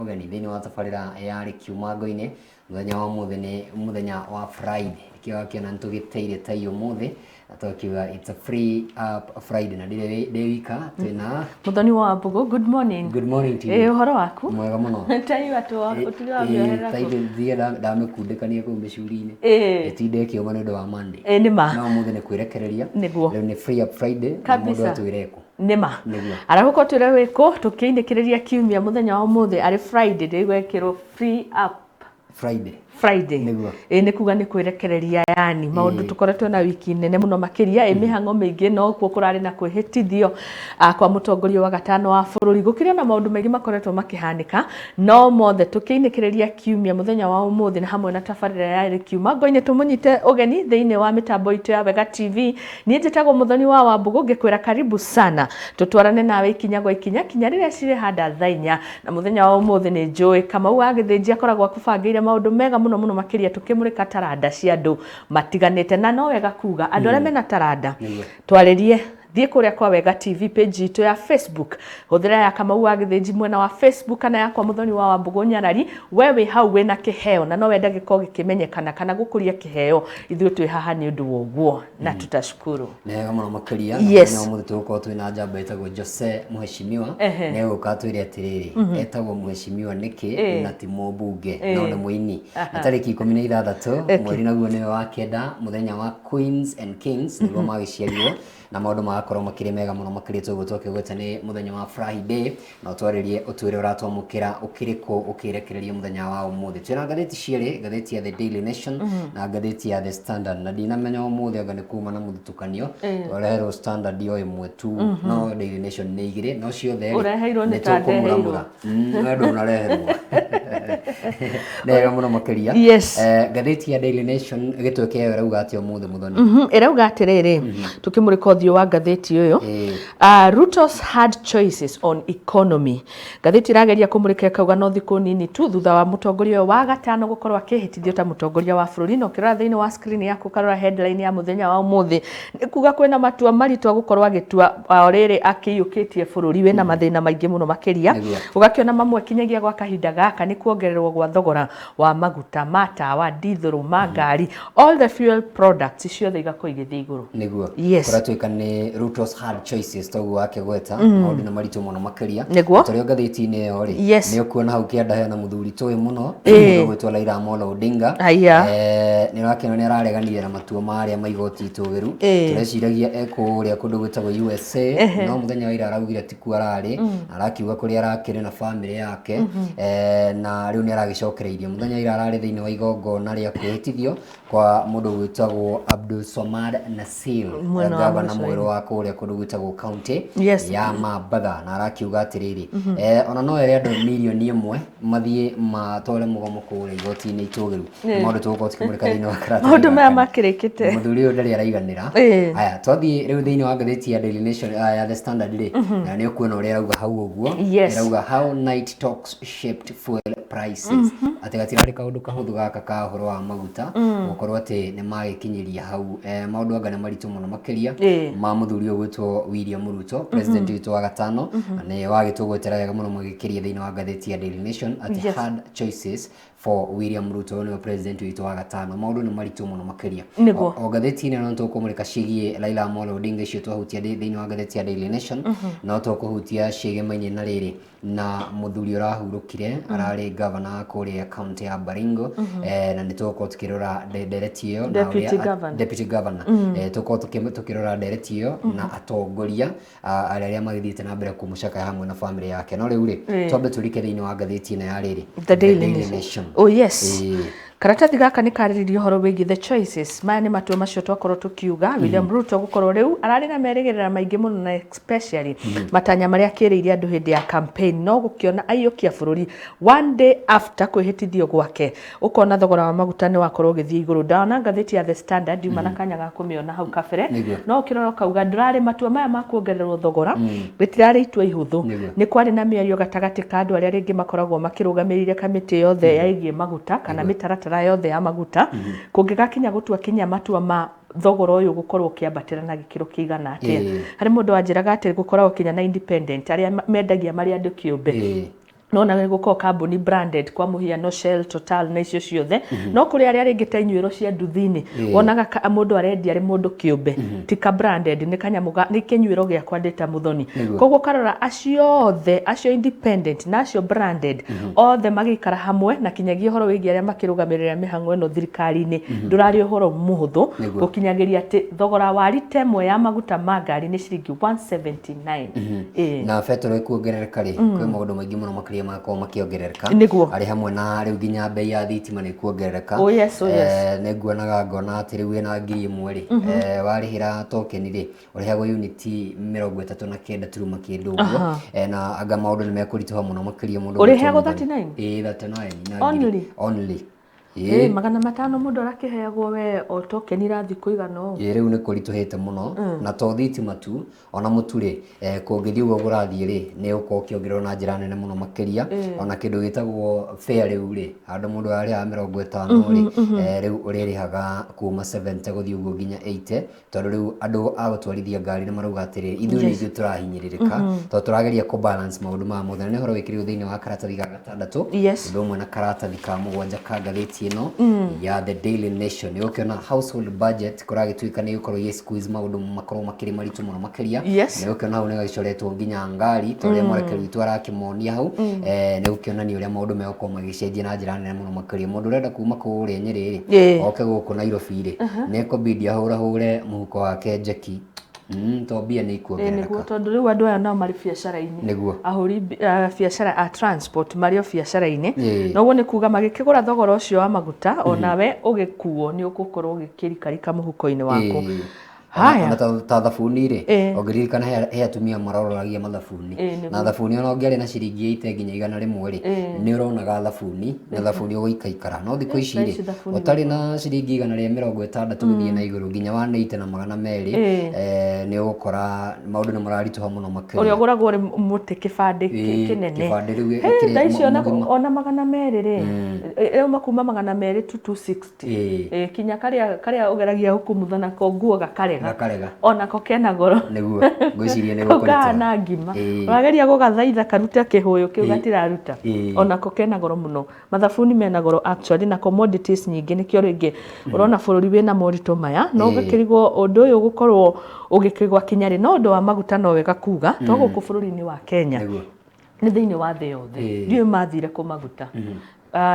mugeni thini wa tabarira yari kiumango-ini muthenya wa muthi ni muthenya wa Friday kiwa kiona ntugiteire tayo muthi atokiwa it's a free Friday na ndire wika twina Muthoni wa Mbugu. Good morning. Good morning to you. Uhoro waku mwega muno tayo atwa utuli wa biohera tayo thia ndamekundikania ku micuri-ini etinde kioma ni wa Monday nima no muthi ni kwirekereria niguo ni free up Friday kabisa atwireko nima arahuko twire wiko tukiindikiriria kiumia muthenya wa muthi ari Friday ndigwekirwo free up Friday ni kuga ni kwirekereria yani maundu tukoretwo na wiki nene muno makiria mihango mingi no kuo kurari na kwihitithio kwa mutongoria wa gatano wa bururi gukiria na maundu mengi makoretwo makihanika no mothe tukiinikiriria kiumia muthenya wa umuthi na hamwe na tabarira ya kiumango-ini tumunyite ugeni thiini wa mitambo itu ya Wega TV ni njitagwo Muthoni wa Wambugu ngikwira karibu sana tutwarane nawe ikinya gwa ikinya kinya riria ciri handa thainya na muthenya wa umuthi ni njui Kamau wa Githinji akoragwo akubangire maundu mega muno makiria tukimurika taranda cia andu matiganite na no wega kuga andu aria mena taranda twaririe thie kuria kwa Wega TV page itu ya Facebook huthira ya Kamau wa Githinji mwena wa Facebook kana ya kwa Muthoni wa Wambugu Nyarari wewe hau wena kiheo na no wenda giko gikimenyekana kana gukuria kiheo ithuĩ twi haha ni undu woguo na tutashukuru nega muno makiria na umuthi tuko twina njamba itagwo Jose Mheshimiwa nega ukatwire atiriri etagwo Mheshimiwa niki na ti mũmbunge no ni muini tariki 16 mweri naguo ni wa kenda muthenya wa Queens and Kings niguo magiciarirwo na maundu magakorwo makiri mega muno makiri tugutoke gweta ni muthenya wa Friday na twaririe utwire uratwamukira ukiriko ukirekereria muthenya wa umuthi twina ngatheti ciere ngatheti ya The Daily Nation na ngatheti ya The Standard na dinamenya umuthi anga ni kuma na muthutukanio twareherwo Standard yo imwe tu no Daily Nation ni igire no ciothe ureheirwo ni tareheirwo ndio unareherwo nega muno makiria ngatheti ya Daily Nation gitweke irauga ati umuthi Muthoni irauga atiriri tukimurika uthio wa ngatheti uyo Ruto's hard choices on economy ngatheti rageria kumurika kauga no thiku nini tu thutha wa mutongoria wa gatano gukorwa akihitithio ta mutongoria wa bururi no kirora thiini wa screen yaku karora headline ya muthenya wa umuthi kuga kwina matua maritwa gukorwa agitua oriri akiyukitie bururi wena mathina maingi muno makiria ugakiona mamwe kinyagia gwa kahinda gaka ni kuongererwo gwa thogora wa maguta matawa diesel magari all the fuel products ciothe igako igithii iguru niguo kuratuika ni Ruto's hard choices togu wake gweta maundu na maritu muno makiria turio ngatheti-ini yo ri ni ukuona hau kianda hena muthuri toy muno mundu gwetwa Raila Amolo Odinga ni rakena ni arareganire na matua maria maigoti itugiru tureciragia ekuria kundu gwetagwo USA no muthenya wa ira araugire tiku arari arakiuga kuri arakire na family yake na riu ni aragicokereirie muthenya ira arari thiini wa igongona ria kwihitithio kwa mundu gwetagwo Abdul Swamad Nassir gavana mweru wa kuria kundu gwetagwo county ya Mambatha na arakiuga atiriri ona no ere andu milioni imwe mathie matore mugomo kuria igoti-ini itugiru mundu tuko tukimurika thiini wa karata mundu maya makirikite muthuri uyu ndari araiganira aya twathie riu thiini wa ngatheti ya Daily Nation ya The Standard ri na ni ukuona uria arauga hau uguo arauga how night talks shaped fuel prices ati gatirari kaundu kahuthu gaka ka horo wa maguta gukorwo ati ni magikinyiria hau maundu anga ni maritu muno makiria ma muthuri uyu gwitwo William Ruto president witu wa gatano ni wagitugwetera wega muno magikiria thiini wa ngatheti ya Daily Nation ati hard choices for William Ruto ni president witu wa gatano maundu ni maritu muno makiria o ngatheti-ini no tukumurika cigie Raila Amolo Odinga icio twahutia thiini wa ngatheti ya Daily Nation no tukuhutia cigie mainye na riri na muthuri urahurukire arari governor kuria county ya Baringo na nituko tukirora ndereti iyo na deputy governor tuko tukirora ndereti iyo na atongoria aria magithite na mbere kumucaka hamwe na family yake no riu ri twambe turike thiini wa ngatheti-ini ya riri The Daily Nation karatathi gaka ni kariririo horo wigi the choices maya ni matua macio twakorwo tukiuga William Ruto gukorwo riu arari na merigirira maingi muno na especially matanya maria akiriire andu hindi ya campaign no gukiona aiyukia bururi one day after kwihitithio gwake ukona thogora wa maguta ni wakorwo githii iguru ndana ngatheti ya The Standard yuma na kanya ga kumiona hau kabere no kirora kauga ndurari matua maya makuongererwo thogora bitirari itua ihuthu ni kwari na mĩario gatagati ka andu aria ringi makoragwo makirugamirire kamiti yothe yaigie maguta kana mitarata yothe ya maguta kungigakinya gutua kinya matua ma thogora uyu gukorwo kiambatira na gikiro kiigana atia hari mundu wanjiraga ati gukorwo kinya na independent aria mendagia mari andu kiumbe nona guko kambuni branded kwa muhiano Shell, Total na icio ciothe no kuri aria ringi ta inyuiro cia nduthini wonaga mundu arendia ari mundu kiumbe tika branded ni kanyamuga ni kinyuiro gia kwandita muthoni koguo karora acio independent na acio branded othe magikara hamwe na kinyagia horo wigi aria makirugamirira mihango eno thirikari-ini ndurari uhoro muhuthu gukinyagiria ati thogora wa lita imwe ya maguta ma ngari ni ciringi 179 na petrol ikuongerereka ri kwi maundu maingi muno makiri makao makiongerereka ari hamwe na riu nginya bei ya thitima ni kuongerereka ne nguonaga ngona ati riu ina ngiri imwe ri warihira token ri urihagwo unity 39 turuma kindu uguo na anga maundu ni mekurituha muno makiria mundu urihagwo 39 39 only magana matano mundu arakiheagwo we o token irathi kuigana riu ni kurituhite muno na to thitima tu ona muturi kungithii uguo gurathie ri ni uko kiongererwo na njira nene muno makiria ona kindu gitagwo fare riu ri andu mundu ari a 50 ri riu uririhaga kuma 70 guthii uguo nginya 80 tondu riu andu a gutwarithia ngari ni marauga atiri ithu ni ithu turahinyiririka to turageria ku balance maundu ma muthenya ni horo wikiriwo thiini wa karatathi ga 6 ndu mwe na karatathi ka 7 ka gatheti no ya the Daily Nation yokiona household budget kuragituika ni ukorwo ye squeeze maundu makorwo makiri maritu muno makiria ni ukiona hau ni gacoretwo nginya ngari tore mwarekeru itu arakimonia hau ni ukiona ni uria maundu meko magicenjia na njira nene muno makiria mundu urenda kuma kuria Nyeri oke guku Nairobi ri ni ekobidi ahura muhuko wake njeki tobia ni kuongerereka niguo tondu riu andu aya nao mari biacara-ini niguo ahuri biacara a transport mario biacara-ini noguo ni kuga magikigura thogora ucio wa maguta onawe ugikuo ni ugukorwo ugikirikarika muhuko-ini waku haya ta thabuni ri ongiririkana he atumia marororagia mathabuni na thabuni ona ongiari na ciringi 8 nginya 100 ri ni uronaga thabuni na thabuni uguikaikara no thikũ ici ri utari na ciringi 160 guthie na iguru nginya 180 na 200 ni ugukora maundu ni mararituha muno makiri uri oguragwo ri muti kibande kinene kibande riu ikire ona 200 ri eo makuma 200 to 260 kinya karia ugeragia hukumuthana ko nguo gakarega ona ko kena goro niguo ngwiciria ni gukorwo kana ngima urageria gugathaitha karuta kihuyo kiu gatiraruta ona ko kena goro muno mathabuni mena goro actually na commodities nyingi nikio ringi urona bururi wina morito maya no gikirigwo undu uyu gukorwo ugikigwa kinyari no undu wa maguta no wega kuga to guku bururi-ini wa Kenya ni thiini wa thi yothe ndiu mathire ku maguta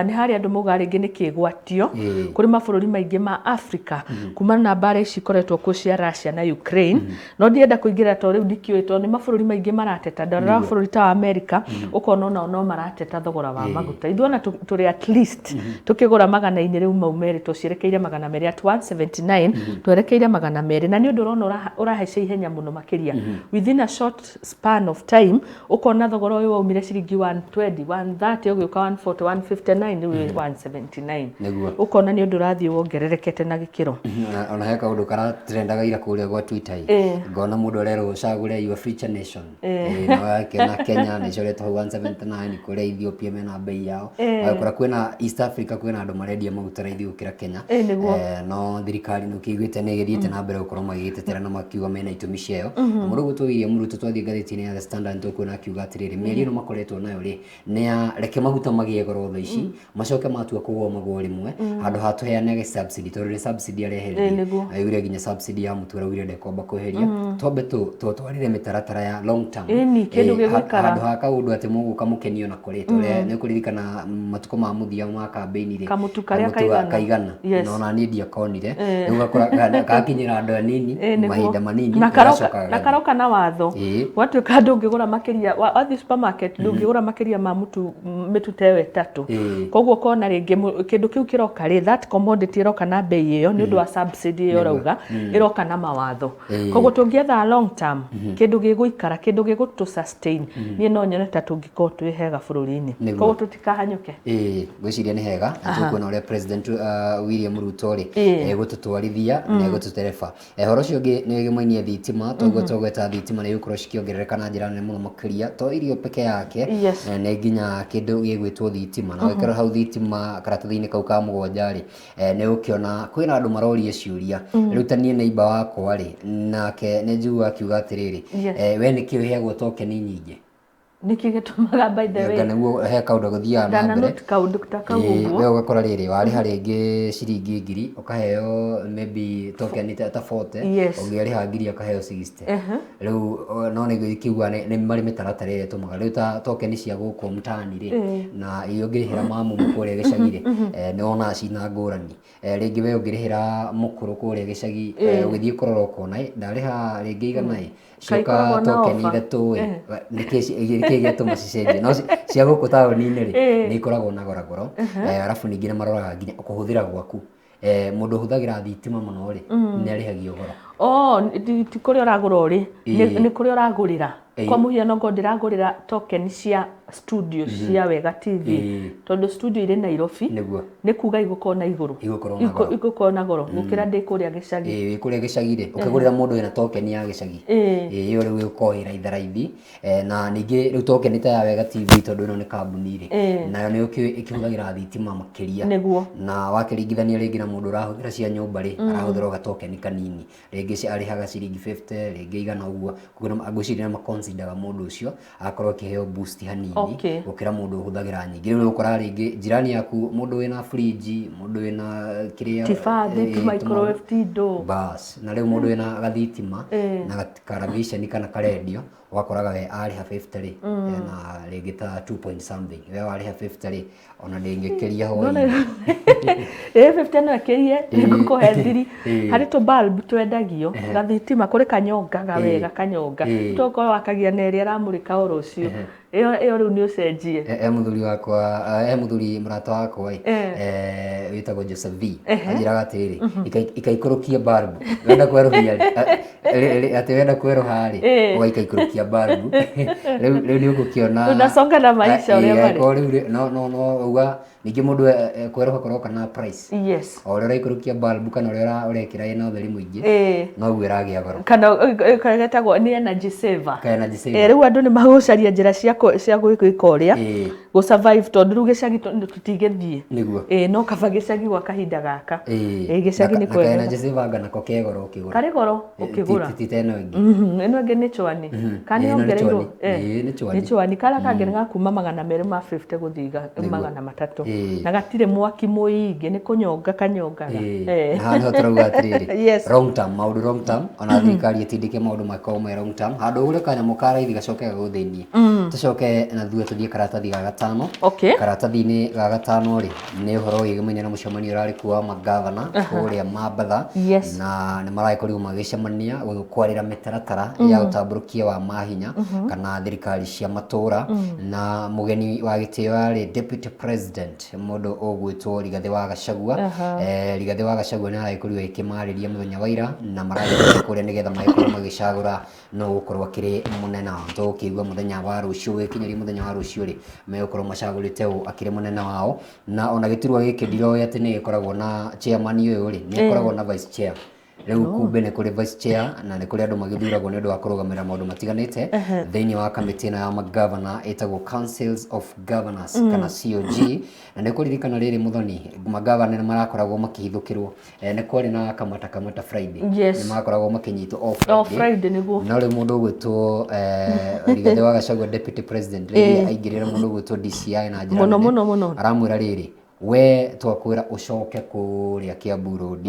ni hari andu muga ringi ni kigwatio kuri mabururi maingi ma Africa kumana na bara ici koretwo ku cia Russia na Ukraine no ndienda kuingira to riu ndikiwetwo ni mabururi maingi marateta ndara bururi ta America ukona no marateta thogora wa maguta ithuona turi at least tukigura 100 riu maumeri tucirekeire 200 at 179 twerekeire 200 na ni undu urona urahaica ihenya muno makiria within a short span of time ukona thogora uyu waumire ciringi 120 130 ugiuka 140 150 179 ukona ni undu rathie wongererekete na gikiro ona heka undu kara trendaga ira kuria gwa Twitter ngona mundu arero ucagure your future nation na Kenya ni coretwo 179 kuria Ethiopia mena bei yao kura kwina East Africa kwina andu marendia maguta raithi gukira Kenya no thirikari no kiguite ni githiite na mbere gukorwo magitetera na makiuga mena itumi ciao mundu gutwiria muruto twathie gatheti-ini ya The Standard tukuona akiuga atiriri meri no makoretwo nayo ri ni reke maguta magie goro tha ici macoke matua kugwo magwo rimwe handu hatuheanage subsidy tondu subsidy areheria ayure nginya subsidy ya mutura wire ndekomba kuheria tombe twarire mitaratara ya long term kindu gigukara handu haka undu ati muguka mukenio na kurito ni kuririkana matuko ma muthia ma campaign ri kamutu karia kaigana no na ni ndia konire riu gakora gakinyira andu anini mahinda manini na karoka na watho watu kandu ngigura makiria at the supermarket ndungigura makiria ma mutu mitutewe tatu koguo kona ringi kindu kiu kiroka ri that commodity iroka na bei iyo ni undu wa subsidy iyo rauga iroka na mawatho koguo tungietha long term kindu giguikara kindu gigutu sustain ni no nyone ta tungiko twihega bururi-ini koguo tutikahanyuke gwiciria ni hega tukuona uria president William Ruto ri gututwarithia na gututereba horo cio ngi ni gimainie thitima toguo togweta thitima ni gukorwo cikiongerereka na njira nene muno makiria to irio peke yake ni nginya kindu gigwitwo thitima na wekera hau thitima karatathi-ini kau ka 7 ri ni ukiona kwina andu maroria ciuria rutanie neighbor wakwa ri nake ni njigua akiuga atiriri we ni kiuheagwo token nyingi niki gitumaga by the way ngana guo he kaundu guthia na mbere not kaundu taka guo we ugakora riri wari haringi ciringi 1000 ukaheo maybe token ta 40 ungeriha 1000 ukaheo 60 riu no ni kiugwa ni mari mitaratara ire tumaga riu ta token cia guku mtani ri na iyo ngirihira mamu mukure gicagire ni ona cina ngurani ringi we ungirihira mukuru kure gicagi ugithie kurora ukona ndariha ringi igana Shoka token ithatu niki gituma cicenjie no cia guku taoni-ini ri ni ikoragwo na goragoro arafu ningi ni maroraga nginya kuhuthira gwaku mundu huthagira thitima muno ri ni arihagio goro ti kuria uragura uri ni kuria uragurira kwa muhiano ngo ndiragurira token cia studio cia Wega TV tondu studio ire Nairobi ni kuga igukorwo na iguru igukorwo na goro gukira ndi kuria gicagi kuria gicagire ukigurira mundu ina token ya gicagi iyo riu ukohira itharaithi na ningi riu token ta ya Wega TV tondu ino ni kambuni ri nayo ni ikihuthagira thitima makiria na wakiringithania ringi na mundu urahuthira cia nyumba ri arahuthira ga token kanini ringi arihaga ciringi 50 ringi igana uguo kugira agucirira makonsidaga mundu ucio akorwo kiheo boost hanini gukira mundu huthagira nyingi riu ukora ringi jirani yaku mundu wina fridge mundu wina kiria tifadhi microwave tindo bas na riu mundu wina gathitima na television kana radio wakoraga we ariha 50 ri na ringi ta 2 point something we ariha 50 ri ona ndingikiria hoi 50 no akirie ngukuhe thiri hari to bulb twendagio gathitima kuri kanyonga ga Wega kanyonga toko wakagia na ria ramurika urucio iyo riu ni ucenjie muthuri wakwa muthuri murata wakwa witagwo Joseph V ajiraga atiri ikaikurukia bulb wenda kweruhia ati wenda kweruha ri ugaikaikurukia bulb riu ni ugukiona unasonga na maisha uria bari no uga ningi mundu kweruha koroka na price ore uraikurukia bulb kana ore urekira ina utheri muingi no gwiragia goro kana kagetagwo ni energy saver riu andu ni magucaria njira cia gwika uria go survive tondu riu gicagi tutigethie niguo no kaba gicagi gwa kahinda gaka gicagi ni kwega energy saver ngana ko kegoro ukigura kari goro ukigura titeno ingi eno ingi ni chwani kani ongereirwo ni chwani kala kangena kuma 250 guthiga 300 na gatire mwaki muingi ni kunyonga kanyonga na no turauga atiriri long term maundu long term ona thirikari itindike maundu makoma long term handu ure kanya mukara ithi gacoke guthinie tucoke na thue tuthie karatathi ga gatano karatathi-ini ga gatano ri ni uhoro wigimenya na mucemanio urari kuwa magavana kuria Mambatha na ni maraikorirwo magicemania gukwarira mitaratara ya utamburukia wa mahinya kana thirikari cia matura na mugeni wa gitio ari deputy president mundu ugwitwo Rigathi wa Gachagua Rigathi wa Gachagua ni araikorirwo ikimariria muthenya wa ira na maraikorirwo kuria nigetha maikorwo magicagura no gukorwo akiri munene wa tukigwa muthenya wa rucio wikinyeri muthenya wa rucio ri megukorwo macagurite akiri munene wao na ona gitirwa giki ndiroya ati ni gikoragwo na chairman uyu ri ni gikoragwo na vice chair riu kumbe ni kuri vice chair na ni kuri andu magithuragwo ni undu wa kurugamira maundu matiganite thiini wa kamiti na ya magavana etagwo councils of governors kana COG na ni kuririkana riri muthoni magavana ni marakoragwo makihithukirwo ni kwari na kamata Friday ni marakoragwo makinyitwo off Friday niguo no riu mundu gwitwo Rigathi wa Gachagua deputy president riri aingirira mundu gwitwo DCI na njira muno aramwira riri we twakwira ucoke kuria Kiambu Road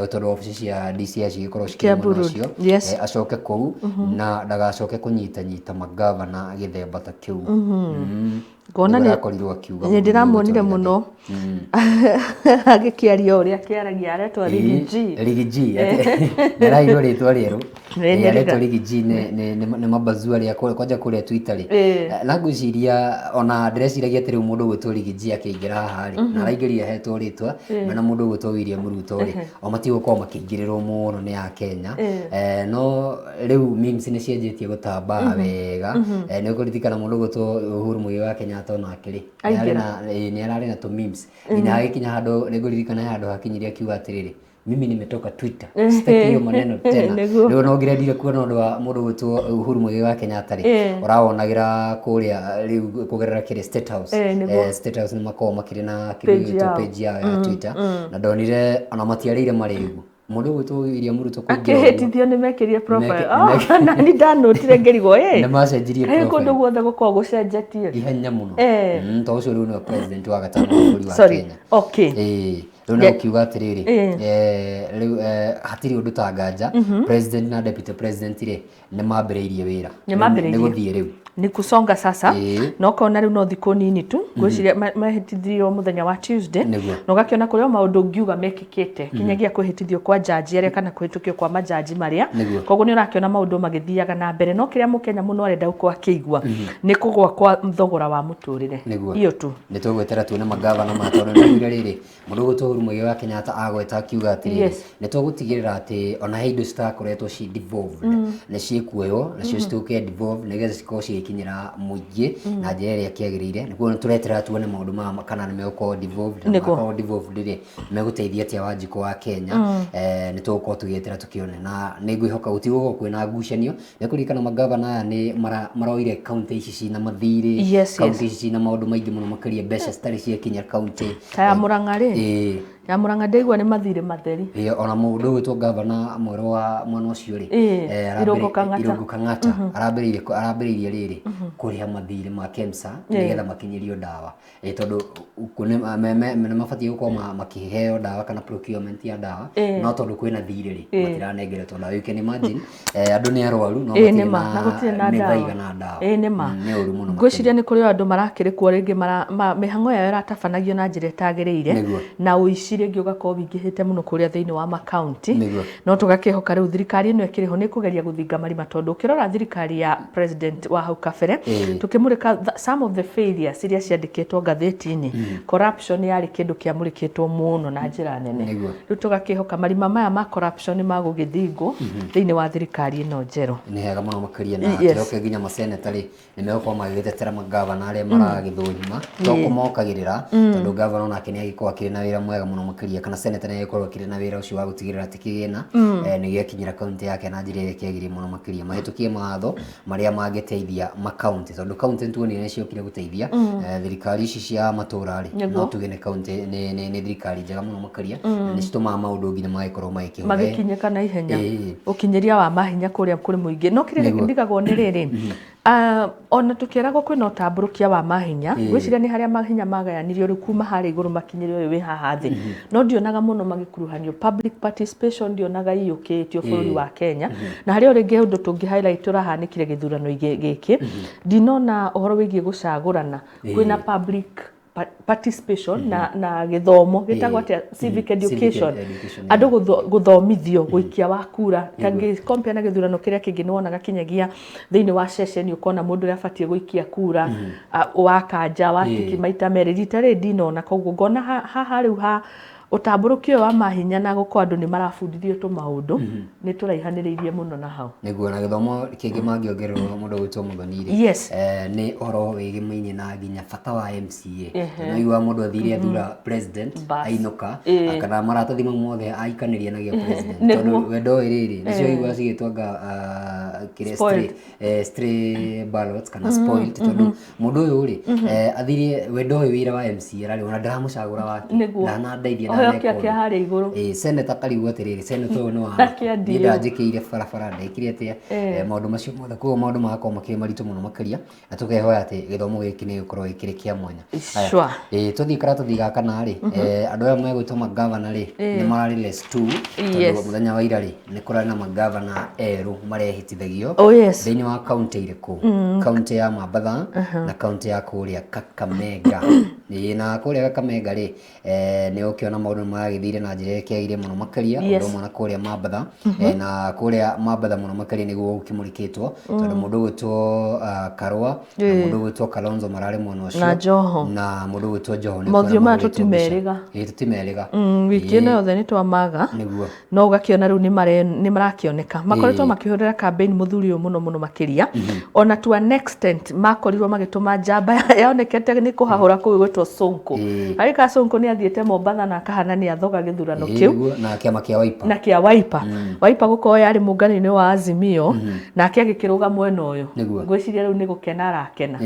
utondu ofisi cia DCI cigikorwo cikimona cio acoke kou na ndagacoke kunyita magavana githemba ta kiu ngona ni akorirwo akiuga ni ndiramuonire muno agikiaria uria kiaragia aretwa Rigiji ndirairo ritwa rieru aretwa Rigiji ni mabazua ria kwanja kuria Twitter ri na nguciria ona ndireciiragia ati riu mundu gwitwo Rigiji akiingira haha ri na araingiria hetwo ritwa na mundu gwitwo William Ruto ri o matigũkorwo makĩingĩrĩrwo mũno nĩ ya Kenya no riu memes nĩ cianjĩtie gũtamba wega nĩ ũkũririkana mũndũ gwitwo Uhuru Muigai wa Kenyatta ona akĩrĩ nĩ ararĩ na tũ memes ina agĩkinya handũ nĩ ngũririkana handũ hakinyirie akiuga atĩrĩrĩ mimi nimetoka Twitter sitaki hiyo maneno tena leo no ngirendire kuona undu wa mundu gwitwo Uhuru Muigai wa Kenyatta ri urawonagira kuria riu kugerera kire State House ni makoma kire na kire page ya Twitter na ndonire ona matiarire marigu mundu gwitũgiria Ruto akihitithio ni mekirie profile na ni ndanotire ngerigo na macenjirie profile kundu guothe gukorwo gucenjetie ihenya muno to ucio riu ni president wa gatano bũrũri wa Kenya riu na ukiuga atiriri riu hatiri undu ta nganja president na deputy president ri ni mambĩrĩirie wĩra ni guthie riu ni kusonga sasa no kona riu no thikũ nini tu gwiciria mahitithio muthenya wa Tuesday no gakiona kuria maundu ngiuga mekikite kinyagia kwihitithio kwa jaji aria kana kuhitukio kwa majaji maria koguo ni urakiona maundu magithiaga na mbere no kiria mukenya muno arenda gukorwo akigwa ni kugwa kwa thogora wa muturire iyo tu ni tugwetera tuone magavana matondu ni riri mundu gutu Muigai wa Kenyatta agweta akiuga atiri ni tugutigirira ati ona hindu citakoretwo ci devolved ni ciikuoyo na cio cituke devolved nigetha cikorwo cikinyira muingi na njira iria kiagirire niguo ni turetera tuone maundu ma kana ni megũkorwo devolved na makorwo devolved ri meguteithia atia Wanjiku wa Kenya ni tugukorwo tugietera tukione na ni ngwihoka gutigũkorwo kwina ngucanio ni kurikana magavana aya ni maroire county ici cina mathiri county ici cina maundu maingi muno makiria mbeca citari ciakinya county ta Murang'a ri ya Murang'a ndeigua ni mathire matheri ona mundu gwitwo governor mwero wa mwana ucio ri Irungu Kang'ata arambiriirie riri kuriha mathire ma KEMSA nigetha makinyirio dawa tondu ni mabatie gukorwo makiheo dawa kana procurement ya dawa no tondu kwina thire ri matiranengeretwo dawa you can imagine andu ni arwaru no matirĩ na dawa ni uru muno ngwiciria ni kuri andu marakirikwo ringi mihango yao iratabanagio na njira itagirire na uici ringi ugakorwo wingihite muno kuria thiini wa makaunti no tugakihoka riu thirikari ino ikiriho ni kugeria guthinga marima tondu ukirora thirikari ya president wa hau kabere tukimurika some of the failures iria ciandikitwo ngatheti-ini corruption yari kindu kiamurikitwo muno na njira nene riu tugakihoka marima maya ma corruption magugithingwo thiini wa thirikari ino njeru ni hega muno makiria na kiroke nginya masenetari ni megũkorwo magĩtetera magavana aria maragithũrima to kumokagirira tondu governor onake ni agikorwo akiri na wira mwega muno makiria kana senator ni agikorwo akiri na wira ucio wa gutigirira ati kigina ni giakinyira county yake na njira iria kiagiri muno makiria mahitukie matho maria mangiteithia makaunti tondu county tuoni ni ciokire guteithia thirikari ici cia matura ri no tugene county ni thirikari njega muno makiria ni cituma maundu nginya magikorwo magikinyika na ihenya ukinyiria wa mahinya kuria kuri muingi no kire ndigagwo ni riri ona tukiragwo kwina utamburukia wa mahinya gwiciria ni haria mahinya magayanirio ri kuma hari iguru makinyirio wi haha thi no ndionaga muno magikuruhanio public participation ndionaga iyukitio bũrũri wa Kenya na haria ringi undu tungi highlight urahanikire githurano giki ndinona uhoro wigie gucagurana kwina public participation na githomo gitagwo atia civic education andu guthomithio guikia wa kura tangi compare na githurano kiria kingi ni wonaga kinyagia thiini wa session ukona mundu ria abatie guikia kura wa kanja wa tiki maita meri ritare ndinona koguo ngona haha riu utamburukio wa mahinya na guko andu ni marabundithio tu maundu ni turaihaniriirie muno na hau niguo na githomo kingi mangiongererwo mundu gwitwo Muthoni ni oro wigimaine na nginya bata wa MCA no igwa mundu athire athura president ainuka kana maratathi mothe aikaniria na gio president tondu wendo iriri nicio igwa cigitwanga stray ballots kana spoiled tondu mundu uyu ri athire wendo wira wa MCA rari ona ndamucagura wake na ndaithia kia hari iguru senator kariu atiriri senator no nda njikire barabara ndekire atia maundu macio mothe kuo maundu magakorwo makiri maritu muno makiria na tukehoya ati githomo giki ni gikorwo gikiri kia mwanya tuthii karatathi gaka na ri andu aya megwitwo magavana ri ni marari less 2 tondu muthenya wa ira ri ni kurari na magavana eru marehitithagio thiini wa county iriku county ya Mombasa na county ya kuria Kakamega na kuria Kakamega ri ni ukiona maundu magithire na njira kiagire muno makiria undu mwana kuria Mombasa na kuria Mombasa muno makiria niguo ukimurikitwo tondu mundu gwitwo Karua na mundu gwitwo Kalonzo marari muno ucio na mundu gwitwo Joho mothio ma tutimeriga wiki ino yothe ni twamaga no ugakiona riu ni marakioneka makoretwo makihurira campaign muthuri muno makiria ona to an extent makorirwo magituma njamba yaonekete ni kuhahura kuu gwitwo Sonko arika Sonko ni athiete Mombasa na akahana nĩ athoga gĩthurano kĩu na kĩama kĩa Wiper na kĩa Wiper Wiper gũkorwo yarĩ mũngano-inĩ wa Azimio nake agĩkĩrũga mwena ũyũ ngwĩciria rĩu nĩ gũkena arakena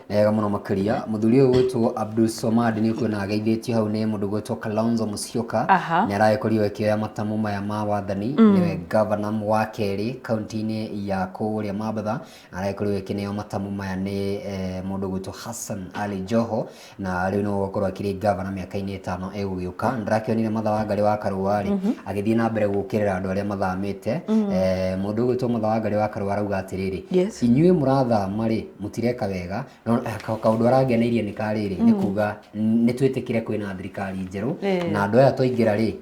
wega mũno makĩria mũthuri ũyũ gwĩtwo Abdul Somad nĩ kuona ageithĩtio hau nĩ mũndũ gwĩtwo Kalonzo Musyoka nĩ aragĩkorirwo akĩoya matamu maya ma wathani nĩwe governor wa kerĩ kaunti-inĩ ya kũrĩa Mambatha aragĩkorirwo akĩneo matamu maya nĩ mũndũ gwĩtwo Hassan Ali Joho na rĩu no gũkorwo akĩrĩ governor mĩaka-inĩ 5 egũgĩũka ndĩrakĩonire Martha Wangari wa Karũa agĩthiĩ na mbere gũkĩrĩra andũ arĩa mathamĩte mũndũ gwĩtwo Martha Wangari wa Karũa arauga atĩrĩrĩ inyuĩ mũrathama rĩ mũtireka wega kaũndũ arangeneirie nĩ karĩrĩ nĩ kuga nĩ twĩtĩkire kwĩna thirikari njerũ na andũ aya twaingĩra rĩ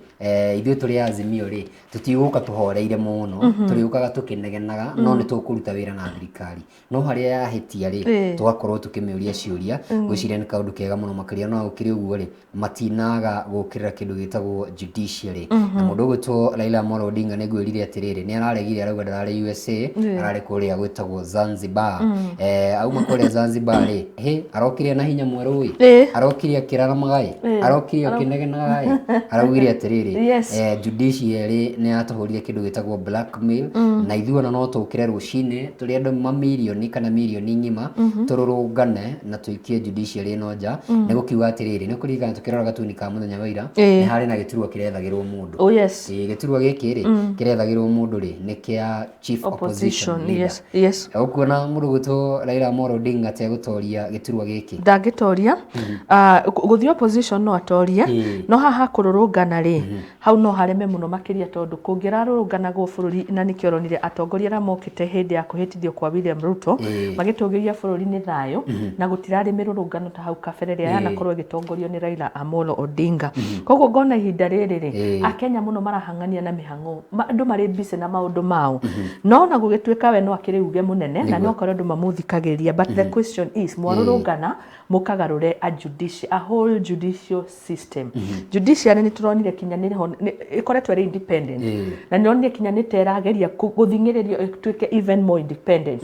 ithuĩ tũrĩ Azimio rĩ tũtigũka tũhoreire mũno tũrĩũkaga tũkĩnegenaga no nĩ tũkũruta wĩra na thirikari no harĩa yahĩtia rĩ tũgakorwo tũkĩmĩũria ciũria gwĩciria nĩ kaũndũ kega mũno makĩria no gũkĩrĩ ũguo rĩ matinaga gũkĩrĩra kĩndũ gĩtagwo judiciary na mũndũ gwĩtwo Raila Amolo Odinga nĩ ngwĩrire atĩrĩrĩ nĩ araregire arauga ndararĩ USA ararĩ kũrĩa gwĩtagwo Zanzibar auma kũrĩa Zanzibar rĩ arokire na hinya mwerũ arokire akĩrara magai arokire akĩnegenaga araugire atĩrĩrĩ judiciary nĩ yatũhũrire kĩndũ gĩtagwo blackmail na ithuona no tũkĩre rũcinĩ tũrĩ andũ mamirioni kana mirioni ng'ima tũrũrũngane na tũikie judiciary ĩno nja nĩ gũkiuga atĩrĩrĩ nĩ kũringana tũkĩrora gatuni ka mũthenya wa ira nĩ harĩ na gĩturwa kĩrethagĩrwo mũndũ gĩturwa gĩkĩ rĩ kĩrethagĩrwo mũndũ rĩ nĩ kĩa chief opposition leader ũkuona mũndũ gwĩtwo Raila Amolo Odinga tegũtoria gĩturwa gĩkĩ ndangĩtoria gũthiĩ opposition no atorie no haha kũrũrũngana rĩ hau no hareme mũno makĩria tondũ kũngĩrarũrũnganagwo bũrũri na nĩkĩo ronire atongoria arĩa mokĩte hĩndĩ ya kũhĩtithio kwa William Ruto magĩtũgĩria bũrũri nĩ thayũ na gũtirarĩ mĩrũrũngano ta hau kabere ĩrĩa yanakorwo ĩgĩtongorio nĩ Raila Amolo Odinga koguo ngona ihinda rĩrĩ rĩ akenya mũno marahang'ania na mĩhang'o andũ marĩ busy na maũndũ mao no na gũgĩtuĩka we no akĩrĩ uge mũnene na no korwo andũ mamũthikagĩria but the question is mwarũrũngana mũkagarũre a whole judicial system judiciary nĩ tũronire kinya ĩkoretwo ĩrĩ independent na nĩronire kinya nĩ terageria gũthingĩrĩrio ĩtuĩke even more independent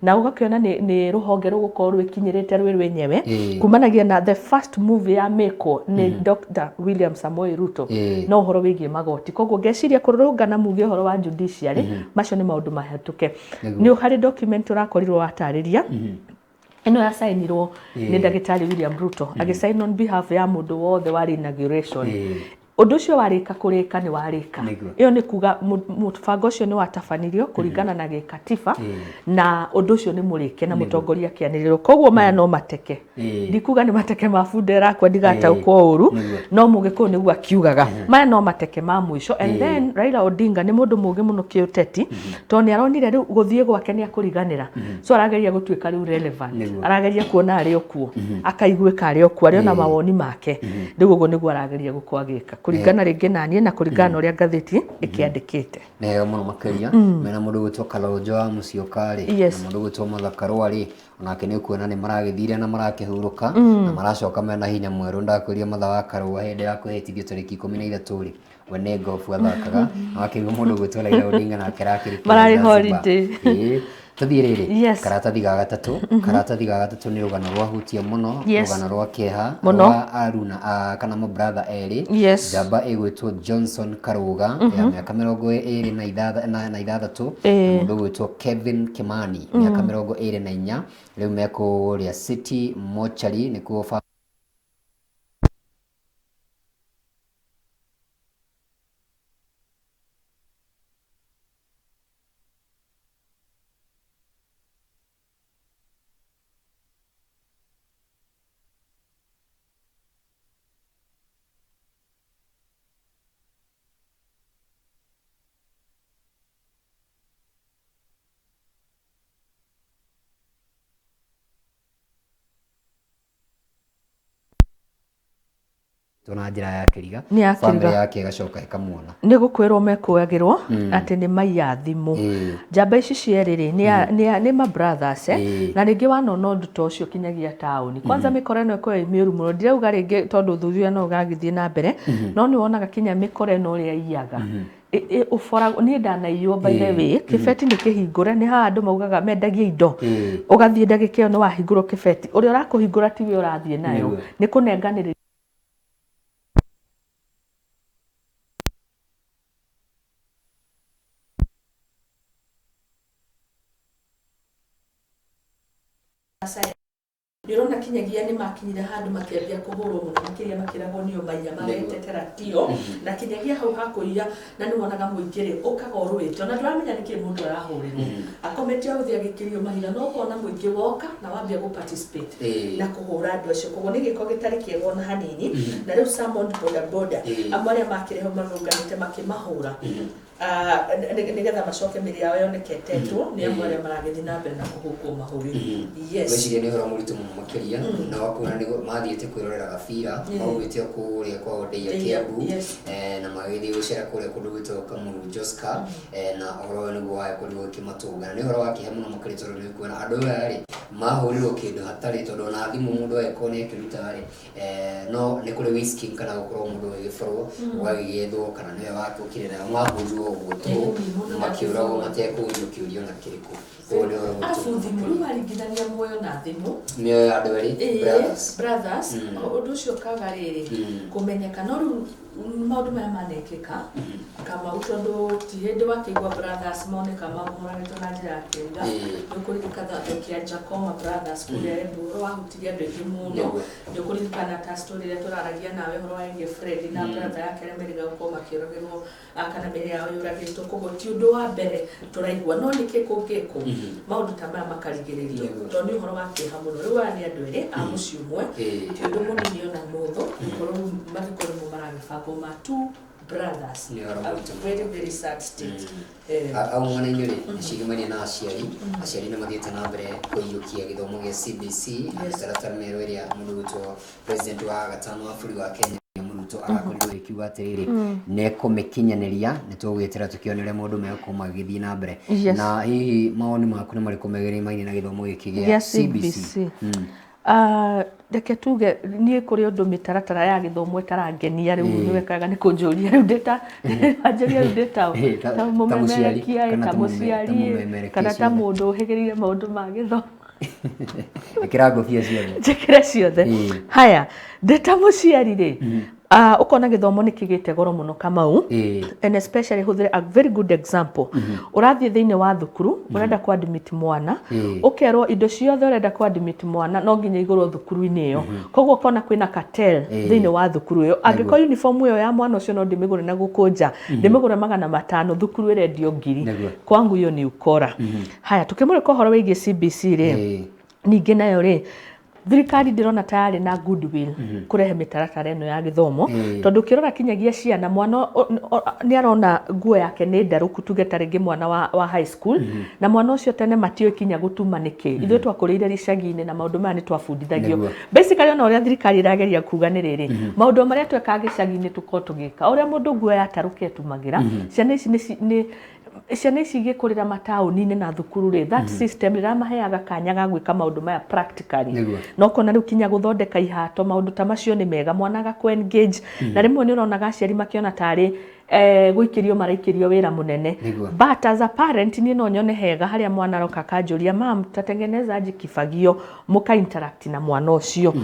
na ũgakĩona nĩ rũhonge rũgũkorwo rwĩkinyĩrĩte rwĩ rwenyewe kumanagia na the first move ya meko nĩ Dr. William Samoei Ruto no ũhoro wĩgiĩ magoti koguo ngeciria kũrũrũngana muge ũhoro wa judiciary macio nĩ maũndũ mahetũke nĩ harĩ document ũrakorirwo watarĩria ino ya sainirwo nĩ ndagĩtarĩ William Ruto agĩsign on behalf ya mũndũ wothe warĩ inauguration ũndũ ũcio warĩka kũrĩka nĩ warĩka ĩyo nĩ kuga mũbango ũcio nĩ watabanirio kũringana na gĩkatiba na ũndũ ũcio nĩ mũrĩke na mũtongoria kĩanĩrĩrwo koguo maya no mateke ndikuga nĩ mateke ma Fundera kwa ndigataũkwo ũru no mũgĩkũyũ nĩguo akiugaga maya no mateke ma mũico and then Raila Odinga nĩ mũndũ mũũgĩ mũno kĩũteti tondũ nĩ aronire rĩu gũthiĩ gwake nĩ akũriganĩra so arageria gũtuĩka rĩu relevant arageria kuona arĩ okuo akaiguĩka arĩ okuo arĩ na mawoni make rĩu ũguo nĩguo arageria gũkwa gĩka kũringana rĩngĩ na niĩ na kũringana na ũrĩa ngathĩti ĩkĩandĩkĩte nĩ wega mũno makĩria mena mũndũ gwĩtwo Kalonzo Musyoka rĩ na mũndũ gwĩtwo Martha Karũa rĩ onake nĩ kuona nĩ maragĩthire na marakĩhurũka na maracoka mena hinya mwerũ ndakwĩria Martha wa Karũa hĩndĩ ya kũhĩtithio tarĩki 13 rĩ we nĩ ngobu athakaga akĩigua mũndũ gwĩtwo Raila Odinga nake arakĩrĩ mararĩ holiday tũthiĩ rĩrĩ karatathi ga gatatũ nĩ rũgano rwahutia mũno rũgano rwa kĩeha rwa Aruna kana mũbratha erĩ njamba ĩgwĩtwo Johnson Karũga ya mĩaka 26 na mũndũ gwĩtwo Kevin Kimani mĩaka 24 rĩu mekũrĩa City Mortuary nĩkuo na njĩra ya kĩriga family yake ĩgacoka ĩkamuona nĩ gũkwĩrwo mekuoyagĩrwo atĩ nĩ maiya thimũ njamba ici cierĩ nĩ ma brothers na rĩngĩ wanona ũndũ ta ũcio kinyagia taũni kwanza mĩkora ĩno ĩkorwo ĩ mĩũru mũno ndirauga rĩngĩ tondũ ũthuthuria no ũgagĩthiĩ na mbere no nĩ wonaga kinya mĩkora ĩno ũrĩa iyaga ũboragwo niĩ ndanaiywo by the way kĩbeti nĩ kĩhingũre nĩ haha andũ maugaga mendagia indo ũgathiĩ ndagĩka ĩyo nĩ wahingũrwo kĩbeti ũrĩa ũrakũhingũra tiwe ũrathiĩ nayo nĩ kũnenganĩrĩria Ndirona kinyagia ni makinyire handu makiambia kuhurwo muno makiria makiragwo ni omaiya maretetera tio na kinyagia hau hakuiya na ni wonaga muingire ukaga urwite na ndramenya niki mundu arahurirwo akomete uthia gikirio mahira no kona muingi woka na wambia go participate na kuhura andu acio koguo ni giko gitari kiego na hanini na riu Salmond boda amare makireho marunganite makimahura nigetha macoke miri yao yonekete tu ni amwe maragethi na mbere na kuhukwo mahuri weciria ni horo muritu makiria na wakuna ni mathiete kwirorera gabira maugite kuria kwa Odeia Kiambu na magithi gucera kuria kundu gwitwo Kamuru Joska na horo ni gwa kundu kimatungana ni horo wakihe muno makiri tondu ni kuona andu ari mahurirwo kindu hatari tondu na thimu mundu ekoni akiruta ari no ni kuri whisky kana gukorwo mundu agiforo wagigethwo kana niwe wake ukire na mwahurwo gutu makiurago matekurio kiurio na kiriku afuthi muri maringithania muoyo na thimu mioyo ya andu eri brothers undu ucio kaga riri kumenyeka no riu maundu maya manekeka kama utondu ti hindi wakigwa brothers moneka mamuragitwo na njira ya kiuga nukuririkana kia Jakoma brothers kuria Emburu wahutiria andu aingi muno nukuririkana ta story iria turaragia nawe horo wa Enge Fred na brother yake Remeriga uko makirogirwo kana meri yao yuragitwo koguo ti undu wa mbere turaigua no niki kungiko maundu ta maya makarigiririo tondu uhoro wa kiha muno riu ani andu eri a muci umwe ti undu munini ona muthu korwo mathikoni mu maragibanga ma two brothers very sad state au mwana nyuri shigimani na aciari na mathiete na mbere kuiyukia githomo gia CBC taratara mero iria mundu witwo president wa gatano wa bũrũri wa Kenya muruto arakorirwo ikiuga atiriri nekumikinyaniria nitugwitira tukionere mundu meko magithii na mbere na hihi maoni maku ni mariko megereimaine na githomo giki gia CBC reke tuge nie kuri undu mitaratara ya githomo itarangenia riu niwekaga ni kunjuria riu ndeta anjeria riu ndeta ta mumemerekia ta muciari kana ta mundu uhigirire maundu ma githomo ikira ngofia ciothe jekira ciothe haya ndeta muciari ri ukona githomo ni kigite goro muno Kamau and especially huthire a very good example urathie thiine wa thukuru urenda ku admit mwana ukerwo indo ciothe urenda ku admit mwana no nginya igurwo thukuru-ini iyo koguo ukona kwina cartel thiine wa thukuru iyo angiko uniform iyo ya mwana ucio no ndimigure na gukunja ndimigure 500 thukuru irendio 1000 kwangu iyo ni ukora haya tukimurika horo wigie CBC ri ningi nayo ri thirikari ndirona tayari na goodwill kurehe mitaratara eno ya githomo tondu kirora kinyagia ciana mwana ni arona nguo yake ni ndaruku tugeta ringi mwana wa high school na mwana ucio tene matio kinya gutuma niki ithu twakurire ricagi-ini na maundu maya ni twabundithagio basically ona uria thirikari irageria kuga ni riri maundu maria tweka gicagi-ini tuko tugika uria mundu nguo yataruke tumagira ciana ici ciana ici igikurira matauni-ini na thukuru ri that system iramaheaga kanya ga gwika maundu maya practically no kona riu kinya guthondeka ihato maundu ta macio ni mega mwana ga ku engage na rimwe ni uronaga aciari makiona tari guikirio maraikirio wira munene but as a parent ni no nyone hega haria mwana roka kanjuria mam tatengeneza kifagio muka interact na mwana ucio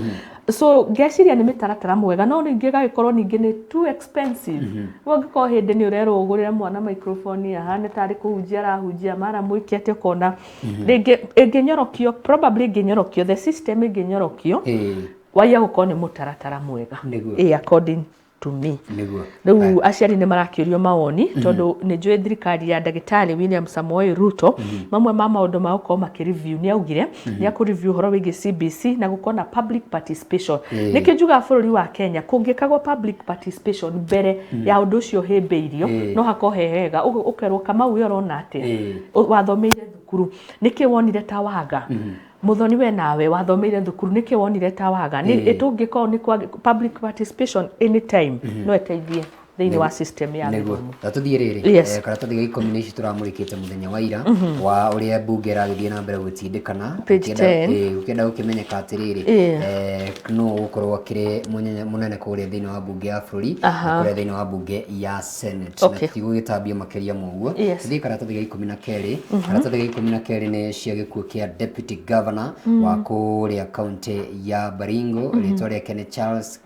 so geciria ni mitaratara mwega no ningi gagikorwo ningi ni too expensive wangiko hindi ni urero ugurira mwana microphone ya hane tari kuhunjia arahunjia mara mwikete kona ringi inginyorokio probably inginyorokio the system inginyorokio waya gukorwo ni mutaratara mwega according to me riu aciari ni marakirio mawoni tondu ni njui thirikari ya ndagitari William Samoei Ruto mamwe ma maundu ma uko makireview ni augire ni akureview horo wigi CBC na gukona public participation nikijuga bũrũri wa Kenya kungikagwo public participation mbere ya undu ucio himbiirio no hakohe hega ukerwo Kamau yo rona ati wathomeire thukuru niki wonire ta waga muthoni we nawe wathomeire thukuru niki wonire ta waga ni itungiko ni public participation anytime no eteithie thiini wa system ya githomo tuthie riri karatathi ga ikumi nici turamurikite muthenya wa ira wa uria bunge ragithie na mbere gutindikana ukienda ukimenyeka atiriri no gukorwo akiri munene kuria thiini wa bunge ya bũrũri kuria thiini wa bunge ya Senate na tigugitambia makiria moguo tuthie karatathi ga ikumi na keri karatathi ga ikumi na keri ni cia gikuo kia deputy governor wa kuria county ya Baringo ritwa riake ni Charles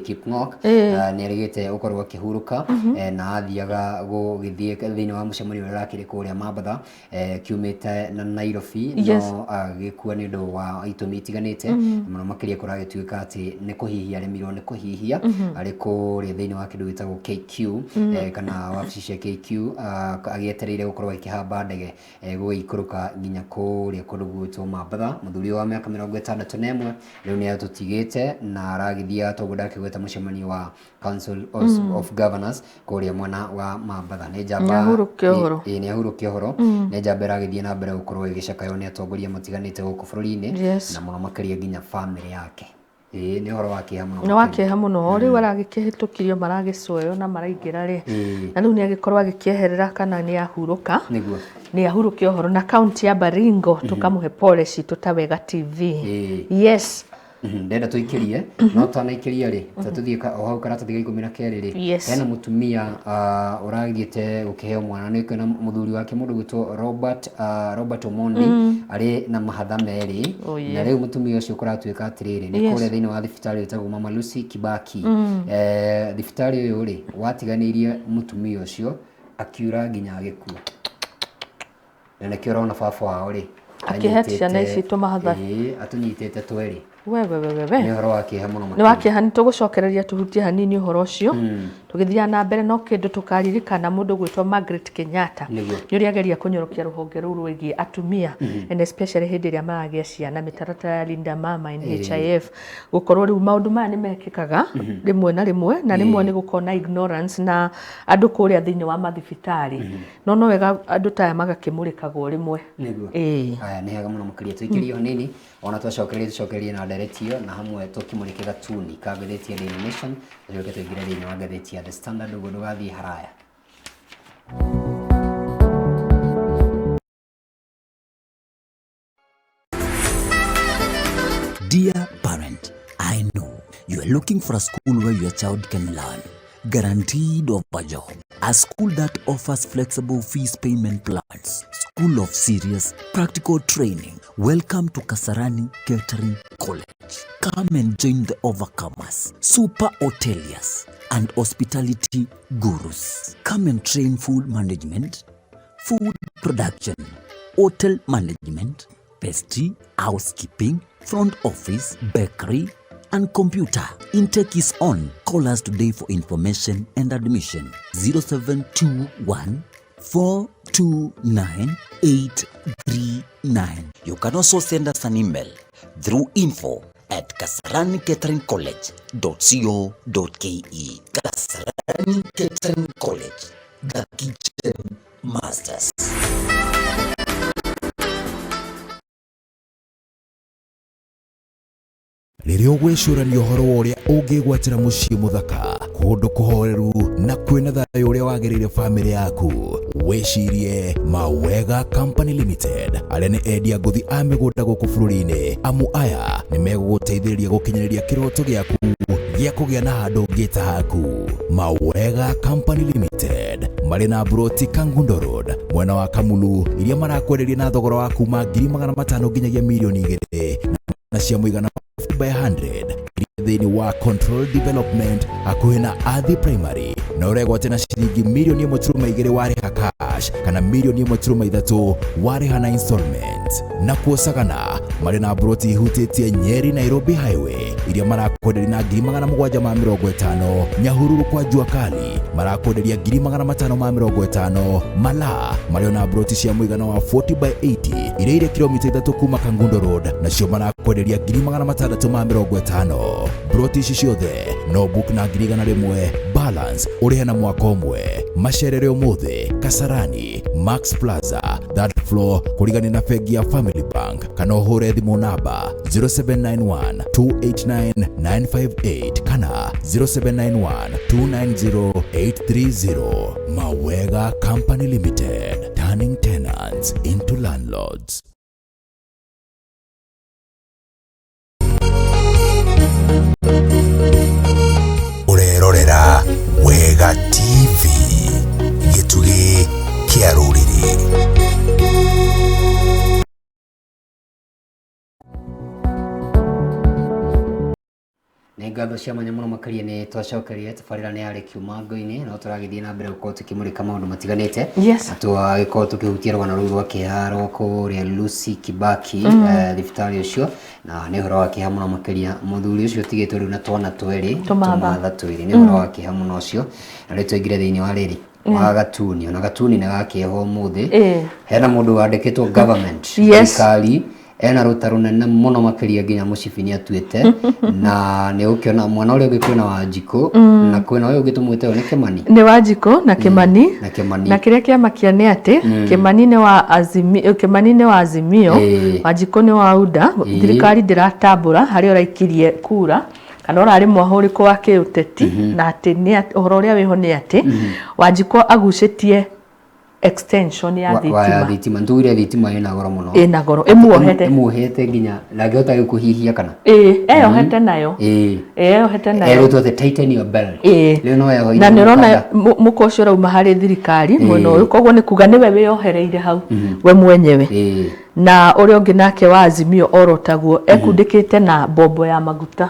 Kipng'ok nä arigite gukorwo akihuruka na athiaga gugithie thiini wa mucemanio uria urakiri kuria Mambatha kiumite na Nairobi no agikua ni ndu wa itumi itiganite muno makiria kuragituika ati ni kuhihia remirwo ni kuhihia ari kuria thiini wa kindu gitagwo KQ kana wabici cia KQ agietereire gukorwo akihamba ndege guikuruka nginya kuria kundu gwitwo Mambatha muthuri wa miaka 61 riu ni atutigite na aragithia toguda kigweta mucemanio wa Council of Governors kuria mwana wa Mambatha ni njamba ni ahurukia uhoro ni njamba iragithie na mbere gukorwo igicakayo ni atongoria matiganite guku bururi-ini na muno makiria nginya family yake ni horo wake muno no wake muno riu aragikihitukirio maragicoyo na maraingira ri na riu ni agikorwo agikieherera kana ni ahuruka niguo ni ahurukia uhoro na county ya Baringo tukamuhe pole citu ta Wega TV yes ndenda tuikirie no tanaikiria ri tatuthie o hau karata thiga 12 ri hena mutumia uragithite gukiheo mwana ni kwina muthuri wake mundu gwitwo Robert Omondi ari na mahatha meri na riu mutumia ucio kuratuika atiriri ni kuria thiini wa thibitari witagwo Mama Lucy Kibaki thibitari uyu ri watiganirie mutumia ucio akiura nginya agikua na kio rona baba wao ri akihetia na ici tumahatha atunyitete tweri we ni horo wake muno ni wake hani tugucokereria tuhutie hanini uhoro ucio tugithia na mbere no kindu tukaririkana mundu gwitwo Margaret Kenyatta ni uri ageria kunyorokia ruhonge ruru rwigi atumia and especially hindi ria maragia ciana mitaratara ya Linda Mama NHIF gukorwo riu maundu maya ni mekikaga rimwe na rimwe ni gukona ignorance na andu kuria thiini wa mathibitari no wega andu taya magakimurikagwo rimwe aya ni haga muno mukiria tuikirio nini ona twacokererie na directio na hamwe tukimurike gatuni ka gatheti ya Daily Nation rĩu tuingire thĩinĩ wa gatheti ya The Standard uguo ndugathie haraya. Dear parent, I know you are looking for a school where your child can learn, guaranteed of a job. A school that offers flexible fees payment plans. School of serious practical training. Welcome to Kasarani Catering College. Come and join the overcomers, super hoteliers, and hospitality gurus. Come and train food management, food production, hotel management, pastry, housekeeping, front office, bakery, and computer. Intake is on. Call us today for information and admission. 0721 429 839. You can also send us an email through info@kasarani-college.co.ke. Kasarani Catering College, the kitchen masters. Rĩrĩa ũgwĩcũrania ũhoro wa ũrĩa ũngĩgwatĩra mũciĩ mũthaka, kũndũ kũhoreru na kwĩna thayũ ũrĩa wagĩrĩire famĩlĩ yaku, wĩcirie Mawega Company Limited, arĩa nĩ endia ngũthi a mĩgũnda gũkũ bũrũri-inĩ. Amu aya nĩ megũgũteithĩrĩria gũkinyĩrĩria kĩroto gĩaku gĩa kũgĩa na handũ ngĩta haku. Mawega Company Limited marĩ na buroti Kangundo Road mwena wa Kamulu, iria marakwenderia na thogora wa kuma 500,000 nginyagia milioni 2 na cia mũigana by 100 thĩinĩ wa Control Development hakuhĩ na Athi Primary, na ũregwate na ciringi milioni 1.2 warĩha cash kana milioni 1.3 warĩha na installment. Na kuosagana marĩ na buroti ihutĩtie Nyeri Nairobi Highway, iria marakwenderia na 750,000. Nyahururu kwa Jua Kali marakwenderia 550,000. Mala marĩ na buroti cia mũigana wa 40 by 80 iria irĩ kilomita 3 kuma Kangundo Road, na cio marakwenderia 650,000. Buroti ici ciothe no book na 1,100 balance ũrĩhe na mwaka ũmwe. Macerere ũmũthĩ Kasarani Max Plaza that floor kũrigania na bengi ya Family Bank, kana ũhũre thimũ namba 0791 289 958 kana 0791 290 830. Mawega Company Limited, turning tenants into landlords. Urerorera Wega TV, gĩtugĩ kĩa rũrĩrĩ. nĩ ngatho cia mwanya mũno makĩria nĩ twacokeria tabarĩra nĩ yarĩ kiumango-inĩ no tũragĩthiĩ na mbere gũkorwo tũkĩmũrĩka maũndũ matiganĩte na twagĩkorwo tũkĩhutia rũgano rũu rwa kĩeha rwa kũrĩa Lucy Kibaki thibitarĩ ũcio na nĩ ũhoro wa kĩeha mũno makĩria mũthuri ũcio ũtigĩtwo rĩu na twana twĩrĩ tũmatha twĩrĩ nĩ ũhoro wa kĩeha mũno ũcio na rĩu tũingĩre thĩinĩ wa rĩrĩ wa gatuni ona gatuni nĩ gakĩeho ũmũthĩ hena mũndũ wandĩkĩtwo government thirikari ena ruta runene muno makiria nginya mucibi nĩ atuĩte na nĩ ũkĩona mwana ũrĩa ũngĩ kwĩna Wanjikũ na kwĩna ũyũ ũngĩ tũmwĩte nĩ Kĩmani nĩ Wanjikũ na Kĩmani na kĩrĩa kĩamakia nĩ atĩ Kĩmani nĩ wa Azimio Wanjikũ nĩ wa UDA thirikari ndĩratambũra harĩa ũraikirie kura kana ũrarĩ mwahũrĩko wa kĩũteti na atĩ nĩ ũhoro ũrĩa wĩho nĩ atĩ Wanjikũ agucĩtie extension ya thitima ntuire thitima ina goro muno ina goro emuohete nginya ndangĩhota gũkuhihia kana eyohete nayo eyohete nayo erutwo the titanium belt rĩu no eho na nĩ ũrona mũko ũcio rauma harĩ thirikari mwena ũyũ koguo nĩ kuga nĩwe wĩyohereire hau we mwenyewe na ũrĩa ũngĩ nake wa Azimio orotaguo ekundĩkĩte na bombo ya maguta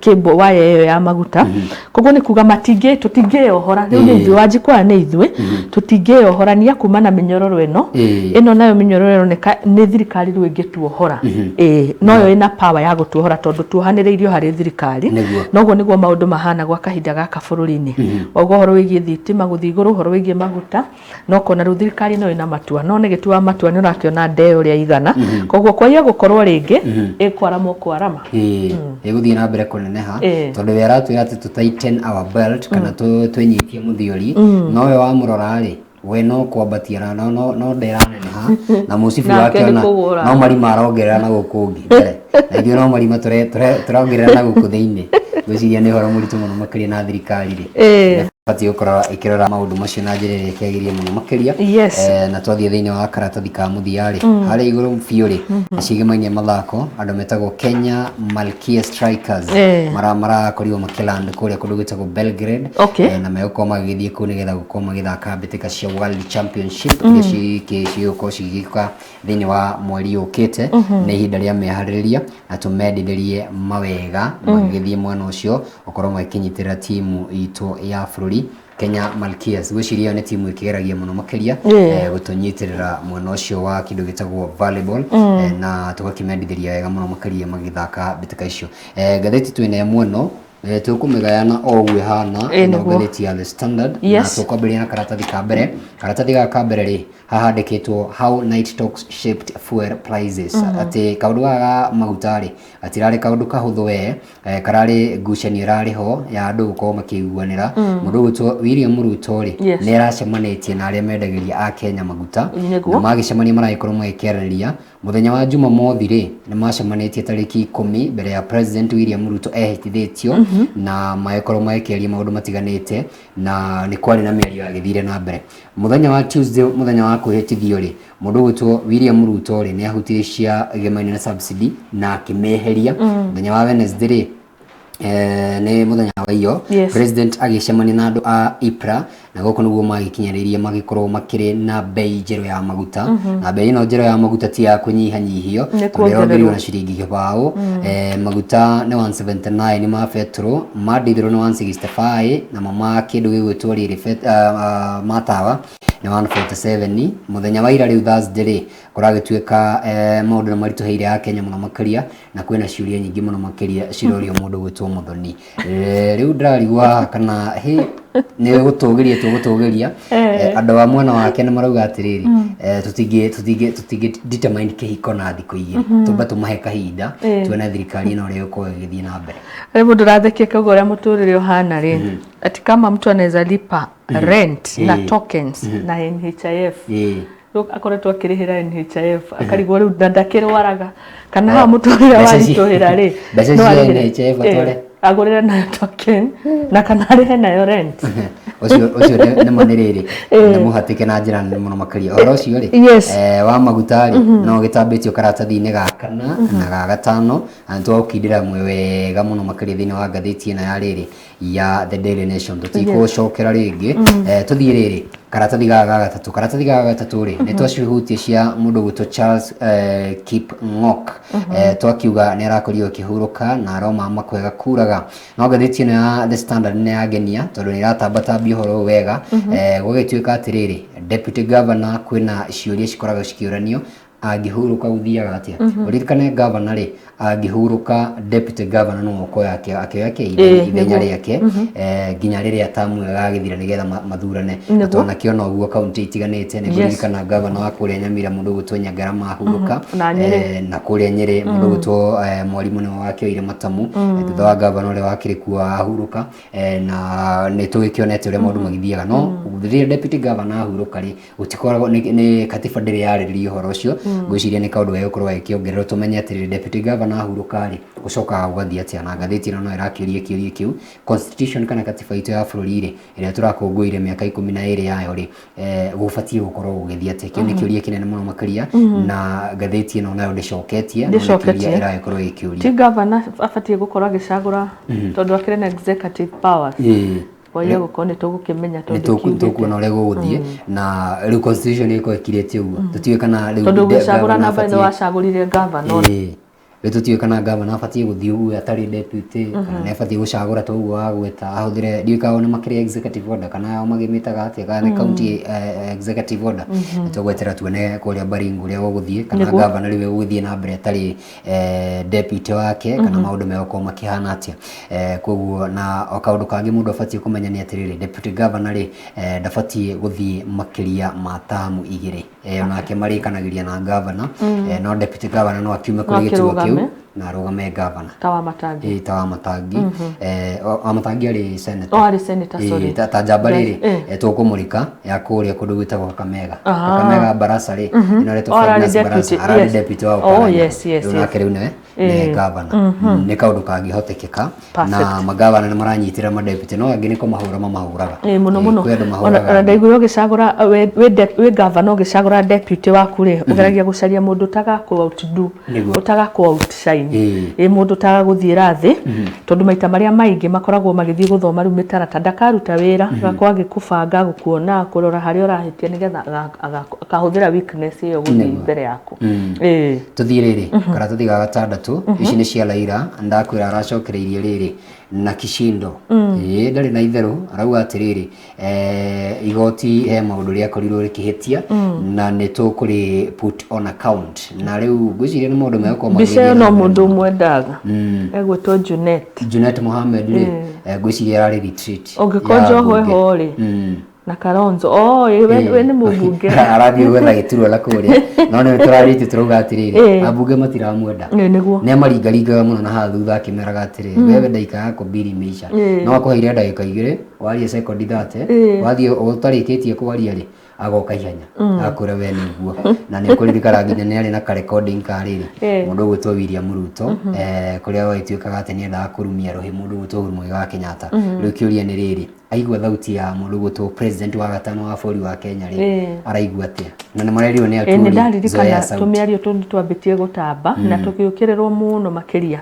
kĩmbo waya ĩyo ya maguta koguo nĩ kuga tũtingĩyohora rĩu nĩ ithuĩ Wanjikũ nĩ ithuĩ tũtingĩyohorania kuma na mĩnyororo ĩno nayo mĩnyororo ĩno nĩ thirikari rĩu ĩngĩtuohora noyo ĩna power ya gũtuohora tondũ tuohanĩrĩirio harĩ thirikari noguo nĩguo maũndũ mahana gwa kahinda gaka bũrũri-inĩ oguo ũhoro wĩgiĩ thitima gũthiĩ igũrũ ũhoro wĩgiĩ maguta no kona rĩu thirikari no ĩna matua no nĩ gĩtua matua nĩ ũrakĩona ndeo ũrĩa igana koguo kwaiya gũkorwo rĩngĩ ĩkwaramwo kwarama ĩgũthiĩ na mbere kũneneha tondũ we aratwĩra atĩ tũ tighten our belt kana twĩnyitie mũthiori no we wamũrora rĩ we no kwambatia no nderaneneha na mũcibi wake no marima arongerera na gũkũ ũngĩ mbere na ithuĩ no marima tũrongerera na gũkũ thĩinĩ gwĩciria nĩ ũhoro mũritũ mũno makĩria na thirikari rĩ bati ũkorwo ikĩrora maũndũ macio na njĩra ĩrĩa ĩkĩagĩrĩire mũno makĩria na twathiĩ thĩinĩ wa karatathi ka mũthia rĩ harĩa igũrũ biũ rĩ nĩcigĩmainie mathako andũ metagwo Kenya Malkia Strikers marakorirwo makĩland kũrĩa kũndũ gwĩtagwo Belgrade na megũkorwo magĩgĩthiĩ kũu nĩgetha gũkorwo magĩthaka mbĩtĩka cia World Championship iria cigũkorwo cigĩgĩka thĩinĩ wa mweri ũkĩte nĩ ihinda rĩa meharĩrĩria na tũmendithĩrie mawega magĩgĩthiĩ mwena ũcio gũkorwo magĩkĩnyitĩrĩra timu itũ ya bũrũri Kenya Malkias gwĩciria nĩ timu ĩkĩgeragia mũno makĩria gũtũnyitĩrĩra mwena ũcio wa kĩndũ gĩtagwo volleyball na tũgakĩmendithĩria wega mũno makĩria magĩthaka mbĩtĩka icio ngathĩti twĩna mweno tũkũmĩgayana o ũguo ĩhana na ngathĩti ya The Standard na tũkwambĩrĩria na karatathi gaka mbere rĩ haha handĩkĩtwo How Night Talks Shaped Fuel Prices atĩ kaũndũ ga maguta rĩ gatirarĩ kaũndũ kahũthũ we kararĩ ngucanio ĩrarĩ ho ya andũ gũkorwo makĩiguanĩra mũndũ ũgwĩtwo William Ruto rĩ nĩ aracemanĩtie na arĩa mendagĩria a Kenya maguta na magĩcemania maragĩkorwo magĩkĩaranĩria mũthenya wa Jumamothi rĩ nĩ macemanĩtie tarĩki 10 mbere ya President William Ruto ehĩtithĩtio na magĩkorwo magĩkĩaria maũndũ matiganĩte na nĩ kwarĩ na mĩario yagĩthire na mbere mũthenya wa Tuesday mũthenya wa kwĩhĩtithio rĩ mũndũ ũgwĩtwo William Ruto rĩ nĩ ahutirie cia gĩmaini na subsidy na akĩmeheria mũthenya wa Wednesday rĩ nĩ mũthenya wa iyo president agĩcemania na andũ a IPRA na gũkũ nĩguo magĩkinyanĩirie magĩkorwo makĩrĩ na bei njerũ ya maguta na bei ĩno njerũ ya maguta ti ya kũnyihanyihio tondũ ĩrongereirwo na ciringi gĩbaũ maguta nĩ 179 ma petrol ma diesel nĩ 165 na ma kĩndũ gĩgwĩtwo rĩrĩ matawa nĩ 147 mũthenya wa ira rĩu Thursday rĩ kũragĩtuĩka maũndũ nĩ maritũhĩire a Kenya mũno makĩria na kwĩna ciũria nyingĩ mũno makĩria cirorio mũndũ gwĩtwo Muthoni rĩu ndarigwa kana nĩ gũtũgĩria andũ a mwena wake nĩ marauga atĩrĩrĩ tũtingĩ determine kĩhiko na thikũ igĩrĩ tũmba tũmahe kahinda tuone thirikari ĩno ũrĩa ĩgũkorwo ĩgĩthiĩ na mbere mũndũ ũrathekia kauga ũrĩa mũtũrĩre ũhana rĩ ati kama mtu anaweza lipa rent na tokens na NHIF akoretwo akĩrĩhĩra NHIF akarigwo rĩu ndakĩrwaraga kana ha mũtũrĩre waritũhĩra rĩ mbeca cia NHIF atware agũrĩre nayo token na kana arĩhe nayo rent ũcio nĩ manĩrĩrĩ nĩ mũhatĩke na njĩra nene mũno makĩria ũhoro ũcio rĩ wa maguta rĩ no gĩtambĩtio karatathi-inĩ ga kana na ga gatano na twagũkindĩra mwe wega mũno makĩria thĩinĩ wa ngathĩti ĩno ya rĩrĩ ya The Daily Nation tũtikũcokera rĩngĩ tũthiĩ rĩrĩ karatathi ga gatatu ri ni twacihutie cia mundu gwitwo Charles Kipng'ok twakiuga ni arakorio kihuruka na aroma makwega kuraga no gatheti ino ya The Standard ni yagenia tondu ni ratambatambia horo wega gugituika atiriri deputy governor kwina ciuria cikoraga cikiuranio angihuruka guthiaga atia uririkane governor ri angihuruka deputy governor no moko yake akioya ithenya riake nginya riria tamu gagithira nigetha mathurane twana kiona uguo county itiganite ni kuririkana governor wa kuria Nyamira mundu gwitwo Nyangara mahuruka na kuria Nyeri mundu gwitwo mwalimu ni wake ire Matamu thutha wa governor ule wakiri kuwa ahuruka na ni tugikionete ure maundu magithiaga no riria deputy governor ahuruka ri utikoragwo ni katiba ndiri yariririo horo ucio gwiciria ni kaundu wega kurwa ikiongerero tumenye atiri deputy governor ahuruka ri gucoka gwathia atia na gatheti no irakiuria kiuria kiu constitution kana katiba itu ya bururi ri iria turakungũire miaka 12 yayo ri gubatie gukorwo gugithia atia kiu ni kiuria kinene muno makaria na gatheti no nayo ndicoketie irakorwo ikiuria ti governor abatie gukorwo agicagura tondu akire na executive powers kwa hiyo gukone tugukimenya tondu kuona ure guguthie na riu constitution iko ikiretie uguo tutiwe kana riu tondu gucagura na bado wacagurire governor tutiwe kana governor abatie guthie uguo atari deputy kana abatie gucagura to uguo agweta ahuthire ndiukao ni makire executive order kana magimitaga atia kana county executive order tugwetera tuone kuria Baringo ria guguthie kana governor riu guthie na mbere atari deputy wake kana maundu meko makihana atia koguo na okaundu kangi mundu abatie kumenya ni atiriri deputy governor ri ndabatie guthie makiria matamu igiri onake marikanagiria na governor no deputy governor no akiume kuri gituo kiu na rugame governor tawa matangi amatangi ari senator sorry ta jabari tukumurika ya kuria kundu gwitagwo Kakamega barasa ri ino reto finance barasa ara deputy wa yes na kiriu ne governor ne kaundu kangi hotekeka na magavana ni maranyitira ma deputy no angi niko mahuraga muno ona ndaiguyo gicagura we governor gicagura deputy waku ri ugeragia gucaria mundu taga ku outdo utaga ku outshine mundu taga guthiira thi tondu maita maria maingi makoragwo magithii guthoma ru mitarata ndakaruta wira gakwa gikubanga gukuona kurora hari urahitia nigetha akahuthira weakness iyo guthii mbere yaku tuthiriri karatathi ga gatandatu ici ni cia Laira ndakwira aracokereirie riri na Kishindo ndari na itheru arauga atiriri igoti he maundu ria korirwo rikihitia na ni tukuri put on account na riu gwiciria ni maundu meko magithia no mundu mwendaga egwetwo Junet Mohammed ri gwiciria ari retreat ogikonjo hoho ri na Kalonzo we ni mubunge arathi gwetha gituro la kuria no ni turarite turuga atiriri abunge matiramwenda ne maringaringaga muno na ha thutha akimeraga atiriri wewe ndaika yako bili meisha no akoheire ndagika igire warie second thate wathie utarikitie kwaria ri agoka ihenya akura we niguo na ni kuririkana nginya ni ari na ka recording kariri mundu gwitwo William Ruto kuria waituikaga ati ni enda kurumia rohi mundu gwitwo Uhuru wa Kenyatta riu kiuria ni riri aigua thauti ya mundu gwitwo president wa gatano wa bũrũri wa Kenya ri araigua atia na ni marerio ni aturi ni ndaririkana tumiario twambitie gutamba na tukiukirerwo muno makiria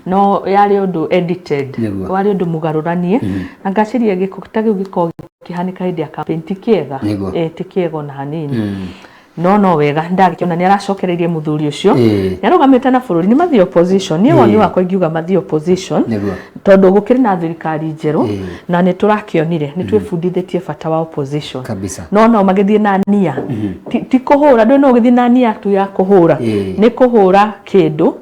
no yari undu edited wari undu mugaruranie na ngaciria gikokitagiu giko kihanika hindi ya campaign tikiega tikiego na hanini no wega ndagikiona ni aracokereirie muthuri ucio yarugamite na bururi ni mathi opposition ni woni wakwa ingiuga mathi opposition tondu gukiri na thirikari njeru na ni turakionire ni twifundithitie bata wa opposition kabisa no magithie na nia ti kuhura ndu no githie na nia tu ya kuhura ni kuhura kindu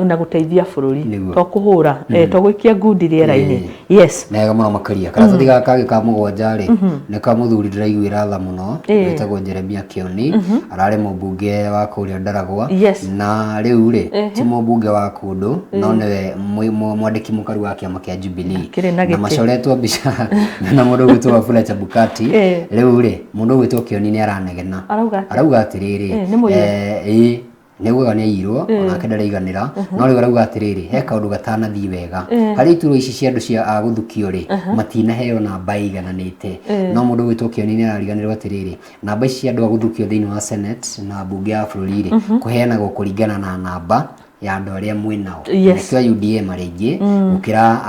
na guteithia bururi to kuhura to gwikia ngundi riera-ini yes nega muno makaria karatathi gaka ka mugwanja ri ni ka muthuri ndiraiguira tha muno wetagwo Jeremia Kioni arare mubunge wa kuria Ndaragwa na riu ri ti mubunge wa kundu no niwe mwandiki mukaru wa kiama kia Jubilee na macoretwo mbica na mundu gwitwo Wafula Chebukati riu ri mundu gwitwo Kioni ni aranegena arauga atiriri niguo ni irwo onake ndaraiganira no riu arauga atiriri he kaundu gatanathi wega hari ituro ici cia andu cia aguthukio ri matina heo na baigananite no mundu gwitwo Kioni ni arariganirwo atiriri namba ici cia andu aguthukio thiini wa Senate na bunge ya bururi ri kuheanagwo kuringana na namba ya andu aria mwinao nikio UDA maringi ukira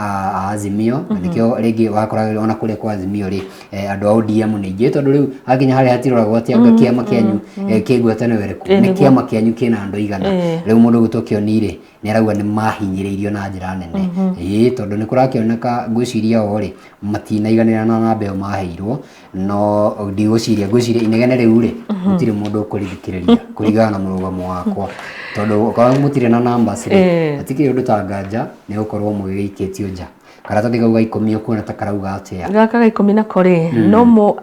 Azimio nikio ringi wakora ona kule kwa Azimio ri andu a ODM ni ingi tondu riu aginya hari hatiroragwo ati anga kiama kianyu kigwetane wereku ni kiama kianyu kina andu igana riu mundu gutokio ri ni arauga ni mahinyiriirio na njira nene tondu ni kurakioneka ngwiciria o ri matinaiganirana na mbeo maheirwo no ndigwiciria inegene riu ri gutire mundu ukurithikiriria kurigana na murugamo wakwa tondu kwa mutire na numbers ri atikire undu tanganja ni gukorwo mugikitio nja karatathi gauga 10 ukuona ta karauga atia gaka 10 na kore no more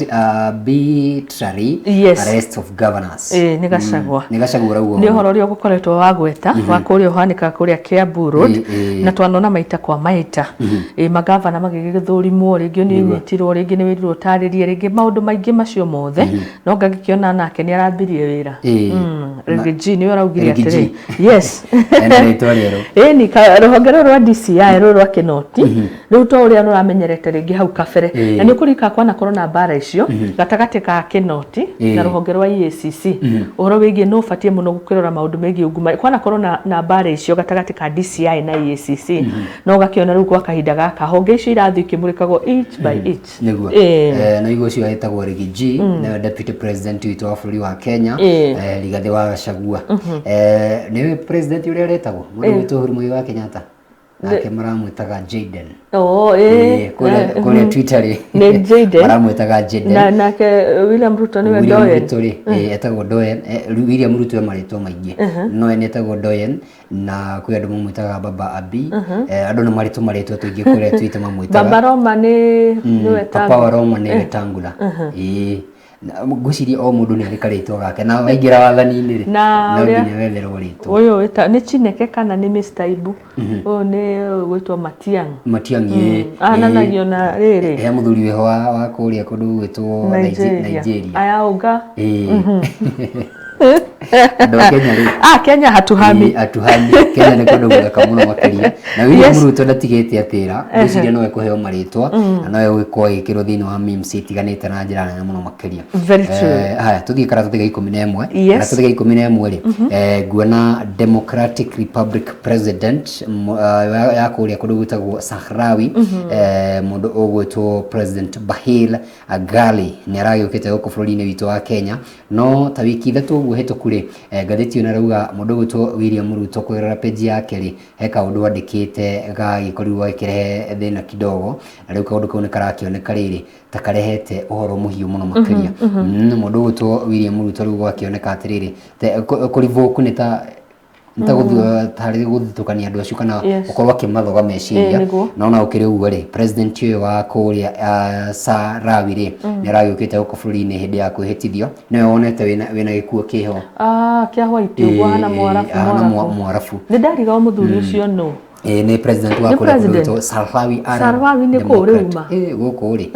arbitrary arrest of governors ni Gachagua uguo ni horo rio gukoretwo wagweta wa kuria uhanika kuria Kiambu Road na twanona maita kwa maita magavana magigithurimwo ringi ni nyitirwo ringi ni wirirwo taririe ringi maundu maingi macio mothe no ngagikiona nake ni arambirie wira ringi G ni uraugire atiri yes ni ruhonge rwa DCI rwa Kinoti riu to uria nuramenyerete ringi hau kabere na ni kurika kwa na korona bara icio gatagate ka Kinoti na ruhonge rwa EACC uhoro wigie no fatie muno gukirora maundu megi uguma kwa na korona na bara icio gatagate ka DCI na EACC no gakiona riu kwa kahinda gaka honge icio irathi kimurikagwo each by each niguo na igo cio hetagwo Rigi G na deputy president witu wa bũrũri wa Kenya Rigathi wa Gachagua ni president uria retagwo mundu witu Uhuru Muigai wa Kenyatta nake maramwitaga Jaden kule Twitter ri ni Jaden maramwitaga Jaden na nake William Ruto ni Doyen etagwo Doyen William Ruto maritwo maingi no etagwo Doyen na kwi andu mamwitaga Baba Abi andu ni maritwo tuingi kule Twitter mamwitaga Baba Roma ni wetagwo Papa Roma ni Wetangula guciria o mundu ni rikaritwo gake na waingira wathani-ini ri na nginya wetherwo ritwo uyu weta ni Chineke kana ni Mr. Ibu ni gwitwo Matiang'i ananagio na riri muthuri weho wa kuria kundu gwitwo Nigeria ayauga Kenya hatuhami Kenya ni kundu gwaka muno makiria na William Ruto ndatigete atira guciria no ekuheo maritwa na no egwikwo igikiro thiini wa memes itiganite na njira nene muno makiria very true haya tuthie karatathi ga 11 karatathi ga 11 ri nguona Democratic Republic President ya kuria kundu gwitagwo Sahrawi mundu ogwitwo President Bahil Agali ni aragiukite guku bũrũri-inĩ witu wa Kenya no ta wiki ithatu uguo hetukuri ngatheti ona rauga mundu gwitwo William Ruto kwirora page yake ri heka undu andikite ga gikorirwo ikirehe thina kidogo na riu kaundu kau ni karakioneka riri ta karehete uhoro muhiu muno makiria mundu gwitwo William Ruto riu gwakioneka atiriri kurivoku ni ta tari guthitukania andu acio kana ukorwo akimathoga meciria no na ukiri uguo ri president uyu wa kuria Sahrawi ri ni aragiukite guku bũrũri-inĩ hindi ya kwihitithio ni wonete wina gikuo kiho kia white uguo hana mwarafu ni ndariga muthuri ucio no ni president wa kuria kundu Sahrawi ni kuri uma guku ri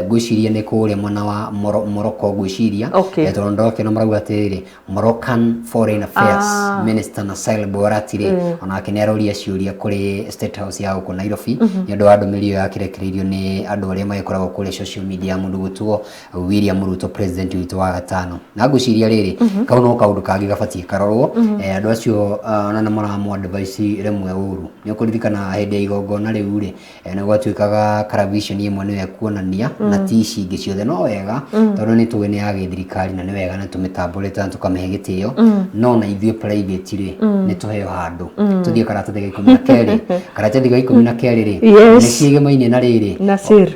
gwiciria ni kuri mwana wa Morocco gwiciria tondu kino marauga atiri Moroccan Foreign Affairs Minister Nassel Bourati ri ona kineroria ciuria kuri State House ya guku Nairobi ni andu andu milio ya kirekereirio ni andu aria magikoragwo kuri social media mundu gutwo William Ruto president witu wa gatano na gwiciria riri kau no kaundu kangi gabatie karorwo andu acio ona na maramu advice remwe uru ni ukuririkana hindi igongona riu ri ni gwatuikaga television imwe ni kuonania na tici ingi ciothe no wega tondu ni tuwe ni ya githirikari na ni wega na tumitambulite na tukamahe gitio no na ithue private ri ni tuheo handu tuthie karatathi ga 12 karatathi ga 12 ri ni ciigemaine na riri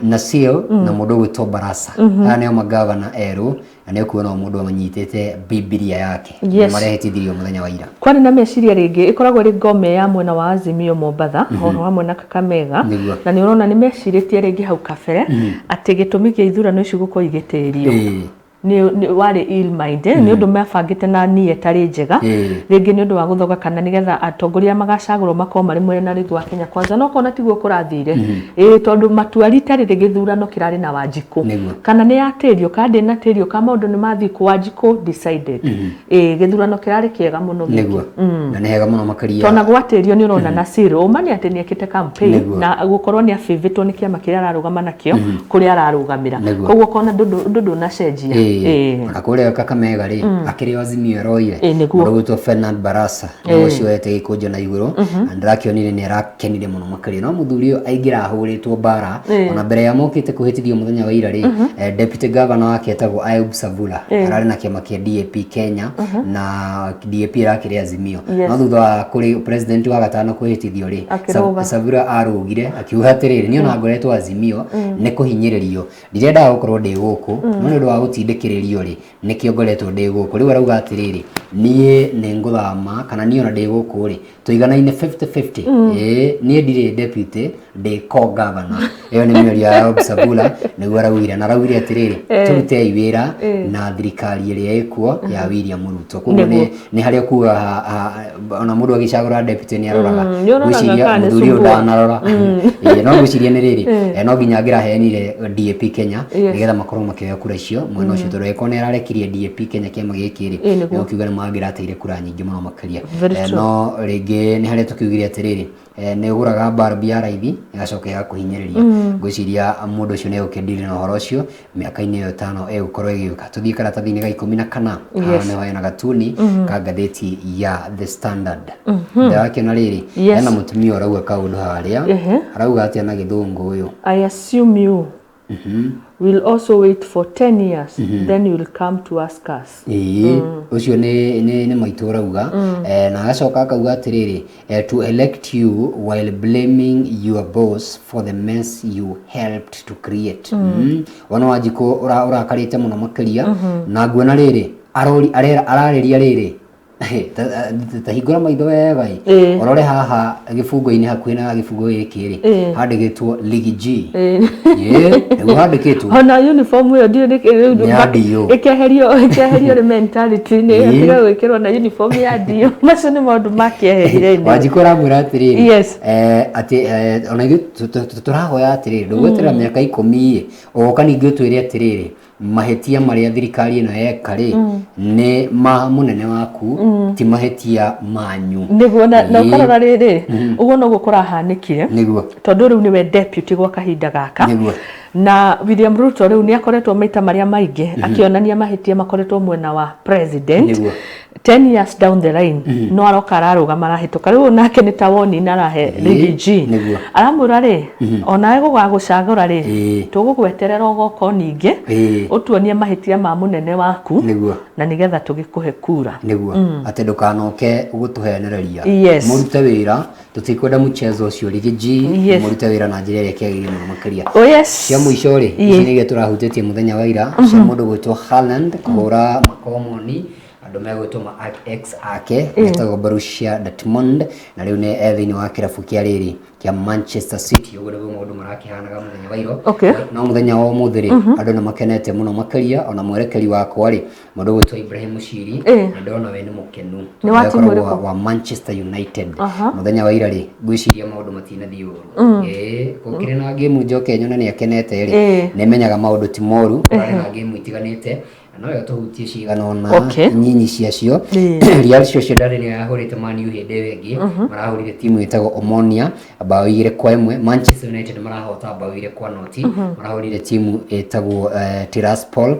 Nasir na mundu gwitwo Barasa ane magavana eru na kuona mundu amanyitete Biblia yake marehitithirio muthenya wa ira kwani na meciria ringi ikoragwo ri ngome ya mwena wa Azimio Mombatha ono hamwe na Kakamega na ni urona ni meciritie ringi hau kabere ati gitumi kia ithurano icio guko igitirio ni wari ill minded ni undu mabangite na nie tari njega ringi ni undu wa guthoga kana nigetha atongoria magacagurwo makoma mari mwena rithu wa Kenya Kwanza no kona tiguo kurathire tondu matuari tari githurano kirari na Wanjiku kana ni atirio kandi na tirio kama undu ni mathi ku Wanjiku decided githurano kirari kiega muno niguo na ni hega muno makiria tona gwatirio ni urona Nasir umani ati ni ekite campaign na gukorwo ni afivitwo ni kiama kiria ararugama nakio kuria ararugamira koguo kona ndu na cenjia ona kule Kakamega ri akiri Azimio roire mũndũ Fernand Barasa ũcio wete gĩkũnjo na igũrũ andrakionire nĩ arakenire mũno makĩria no mũthuri ũyũ aingira ahũrĩtwo bara ona mbere ya mokĩte kũhĩtithio mũthenya wa ira ri deputy governor wake etagwo Ayub Savula ararĩ na kĩama kĩa DAP Kenya na DAP rakĩrĩ Azimio no thutha wa kũrĩ president wa gatano kũhĩtithio ri Savula arũgire akiuga atĩrĩrĩ niĩ ona ngoretwo Azimio nĩ kũhinyĩrĩrio ndirenda gũkorwo ndĩ gũkũ no nĩ ũndũ wa gũtindĩkĩrĩrio ri nĩkĩo ngoretwo ndĩ gũkũ rĩu arauga atĩrĩrĩ niĩ nĩ ngũthama kana niĩ ona ndĩ gũkũ ri tũiganaine 50-50 niĩ ndirĩ deputy ndĩ co-governor ĩyo nĩ mĩario ya Ayub Savula nĩguo araugire na araugire atĩrĩrĩ tũrutei wĩra na thirikari ĩrĩa ĩkuo ya William Ruto koguo nĩ harĩa kuga ona mũndũ agĩcagũra deputy nĩ aroraga gwĩciria mũthuri ũyũ ndanarora no gwĩciria nĩ rĩrĩ no nginya angĩraheanire DAP Kenya nĩgetha makorwo makĩoya kura icio mwena ũcio tondũ eko nĩ ararekirie DAP Kenya kĩama gĩkĩ rĩ nĩ ũkiuga nĩ mangĩrateire kura nyingĩ mũno makĩria no rĩngĩ nĩ harĩa tũkiugire atĩrĩrĩ nĩ ũgũraga mbarumbi ya raithi ĩgacoka ĩgakũhinyĩrĩria ngwĩciria mũndũ ũcio nĩ egũkĩndire na ũhoro ũcio mĩaka-inĩ ĩyo ĩtano egũkorwo ĩgĩũka tũthiĩ karatathi-inĩ ga 14 nĩho hena gatuni ka ngathĩti ya The Standard ndĩrakĩona rĩrĩ hena mũtumia ũrauga kaũndũ harĩa arauga atĩa na gĩthũngũ ũyũ I assume you will also wait for 10 years then you will come to ask us ucio nĩ maitũ rauga na agacoka akauga atĩrĩrĩ to elect you while blaming your boss for the mess you helped to create wana Wanjikũ ũrakarĩte mũno makĩria na nguona rĩrĩ ararĩria rĩrĩ tahingũra maitho wega orore haha gĩbungo-inĩ hakuhĩ na gĩbungo gĩkĩ rĩ handĩkĩtwo Ligi G nĩguo handĩkĩtwo ona uniform ĩyo ndiyo ĩkĩeherio mentality nĩ ĩtiga gwĩkĩrwo na uniform ya ndio macio nĩ maũndũ makĩeherire Wanjikũ aramwĩra atĩrĩrĩ atĩ ona ithuĩ tũrahoya atĩrĩrĩ ndũgweterera mĩaka 10 ũgoka ningĩ ũtwĩre atĩrĩrĩ mahĩtia marĩa thirikari ĩno yeka rĩ nĩ ma mũnene waku ti mahĩtia manyu nĩguo na ũkarora rĩrĩ ũguo noguo kũrahanĩkire tondũ rĩu nĩwe deputy gwa kahinda gaka na William Ruto rĩu nĩ akoretwo maita marĩa maingĩ akĩonania mahĩtia makoretwo mwena wa president 10 years down the line no aroka ararũgama arahĩtũka rĩu nake nĩ ta woni na arahe Ligi G aramwĩra rĩ onawe gũgagũcagũra rĩ tũgũgweterera ũgoka ningĩ ũtuonie mahĩtia ma mũnene waku na nĩgetha tũgĩkũhe kura nĩguo atĩ ndũkanoke gũtũhenereria mũrute wĩra tũtikwenda mchezo ũcio Ligi G mũrute wĩra na njĩra ĩrĩa kĩagĩrĩire mũno makĩria cia mũico rĩ ici nĩgĩ tũrahutĩtie mũthenya wa ira cia mũndũ gwĩtwo Haaland kũhũra makomoni andũ megwĩtwo ma ex ake etagwo Borussia Dortmund na rĩu nĩ thĩinĩ wa kĩrabu kĩa rĩrĩ kĩa Manchester City ũguo nĩguo maũndũ marakĩhanaga mũthenya wa iro no mũthenya wa ũmũthĩ rĩ andũ nĩ makenete mũno makĩria ona mwerekeri wakwa rĩ mũndũ gwĩtwo Ibrahim Muchiri na ndona we nĩ mũkenu wa Manchester United mũthenya wa ira rĩ ngwĩciria maũndũ matinathiĩ ũru gũkĩrĩ na game njoke nyone nĩ akenete rĩ nĩ menyaga maũndũ ti moru na game itiganĩte no yo tuhutie cigana ona nyinyi ciacio Real Sociedad nĩ yahũrĩte Man U hĩndĩ ĩyo ĩngĩ marahũrire timu ĩtagwo Omonia bao 2-1 Manchester United marahota bao 2-0 marahũrire timu ĩtagwo Tiraspol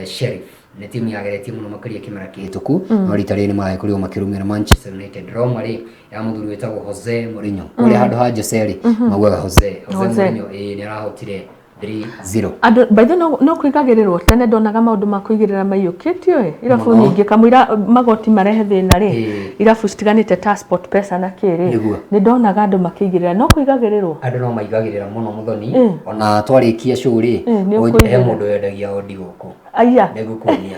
Sheriff nĩ timu yageretie mũno makĩria kĩmera kĩhĩtũku no rita rĩrĩ nĩ marakorirwo makĩrũmĩrĩra Manchester United Roma rĩ ya mũthuri wĩtagwo Jose Mourinho kũrĩa handũ ha Jose rĩ maugaga Jose Mourinho nĩ arahotire 3-0 andũ by the no kwĩgagĩrĩrwo tene ndonaga maũndũ ma kũigĩrĩra maiyũkĩtio irabu nyingĩ kamũira magoti marehe thĩna rĩ irabu citiganĩte ta Sport Pesa na kĩrĩ nĩ ndonaga andũ makĩigĩrĩra no kwĩgagĩrĩrwo andũ no maigagĩrĩra mũno mũthoni ona twarĩkia show rĩ he mũndũ wendagia odi gũkũ aya nĩgũkuonia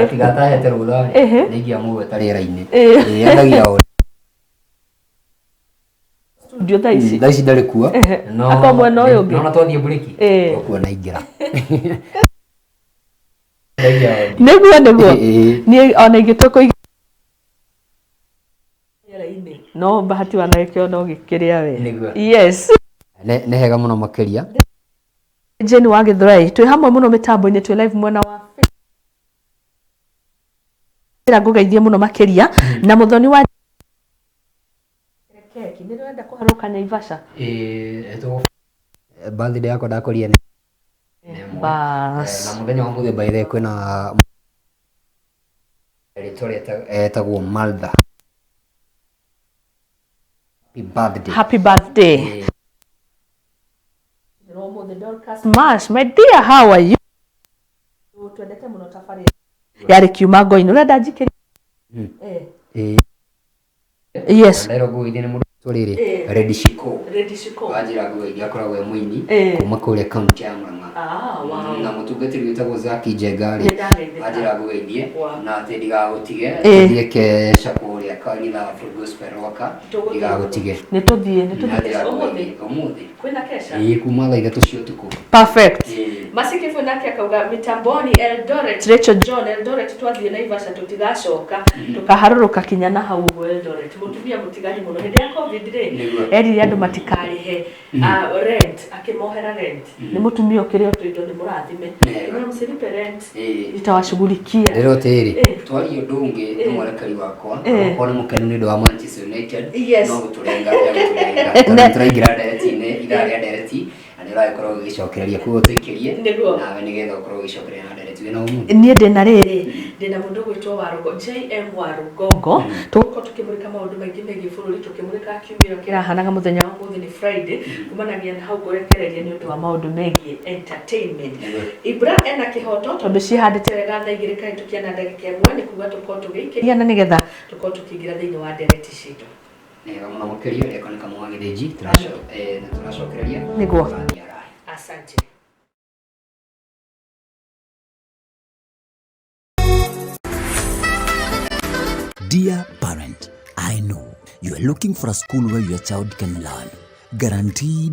tigatahete rũtha nĩ ingia mũgweta rĩera-inĩ endagia odi studio thaisi ndarĩ kuo no akomwe no ũyũ ũngĩ no twathiĩ break okuo na ingĩra nĩguo niĩ ona ingĩtũkũ no bahati wanagĩkĩo no gĩkĩrĩa we yes nĩ hega mũno makĩria Jane wa Gĩthũrai twĩ hamwe mũno mĩtambo-inĩ twĩ live mwena wa ngũgeithie mũno makĩria na mũthoni wa keki nĩ rwenda kũharũka Naivasha birthday yakwa ndakorire Bas. Na muthenya wa muthe by the way kwina rĩtwa etagwo Malda. Happy birthday. Mash, my dear, how are you? Twendete muno tafari yari kiuma ngoini ura ndajikiri. Yes. Ndero guithie ni mundu riri Red Shiko ajira guithia akoragwo muini kuma kuria county ya Murang'a. Na mutungatiri witagwo Zaki Jengari ajira guithie na ati ndigagutige thie ke shakuria kanitha Afro Gospel Roka ndigagutige ni tuthie umuthi kwina kesha kuma thaa 3 cia utuku. Perfect. Masikifu nake akauga mitamboni Eldoret Rachel John Eldoret twathie Naivasha tutigacoka tukaharuruka kinya na hau Eldoret mutumia mutigani muno hindi ya covid eri andu matikarihe rent akimohera rent ni mutumia ukiri otuindo ni murathime ni msilipe rent itawashughulikia lero tiri twari ndungi n'umwarakari wakwa ko ni mukenu ni wa Manchester United no guturenga turaingira direct-ini iraria direct anira ikorwo gicokereria kuo tuikirie nawe nigetha ukorwo gicokereria na direct wina umuthi nie ndina riri ndina mundu gwitwo Warugo JM Warugongo tuko tukimurika maundu maingi megie bururi tukimurika kiumiro kirahanaga muthenya wa muthi ni Friday kumanagia na hau gurekereria ni undu wa maundu megie entertainment Ibra ena kihoto tondu cihandite wega thaa igiri kai tukiana ndagika imwe ni kuga tuko tugiikiria na nigetha tuko tukigira thiini wa direct citu nega muno mukirio reko ni kamwa githiji turacokereria niguo asante. Dear parent, I know you are looking for a school where your child can learn guaranteed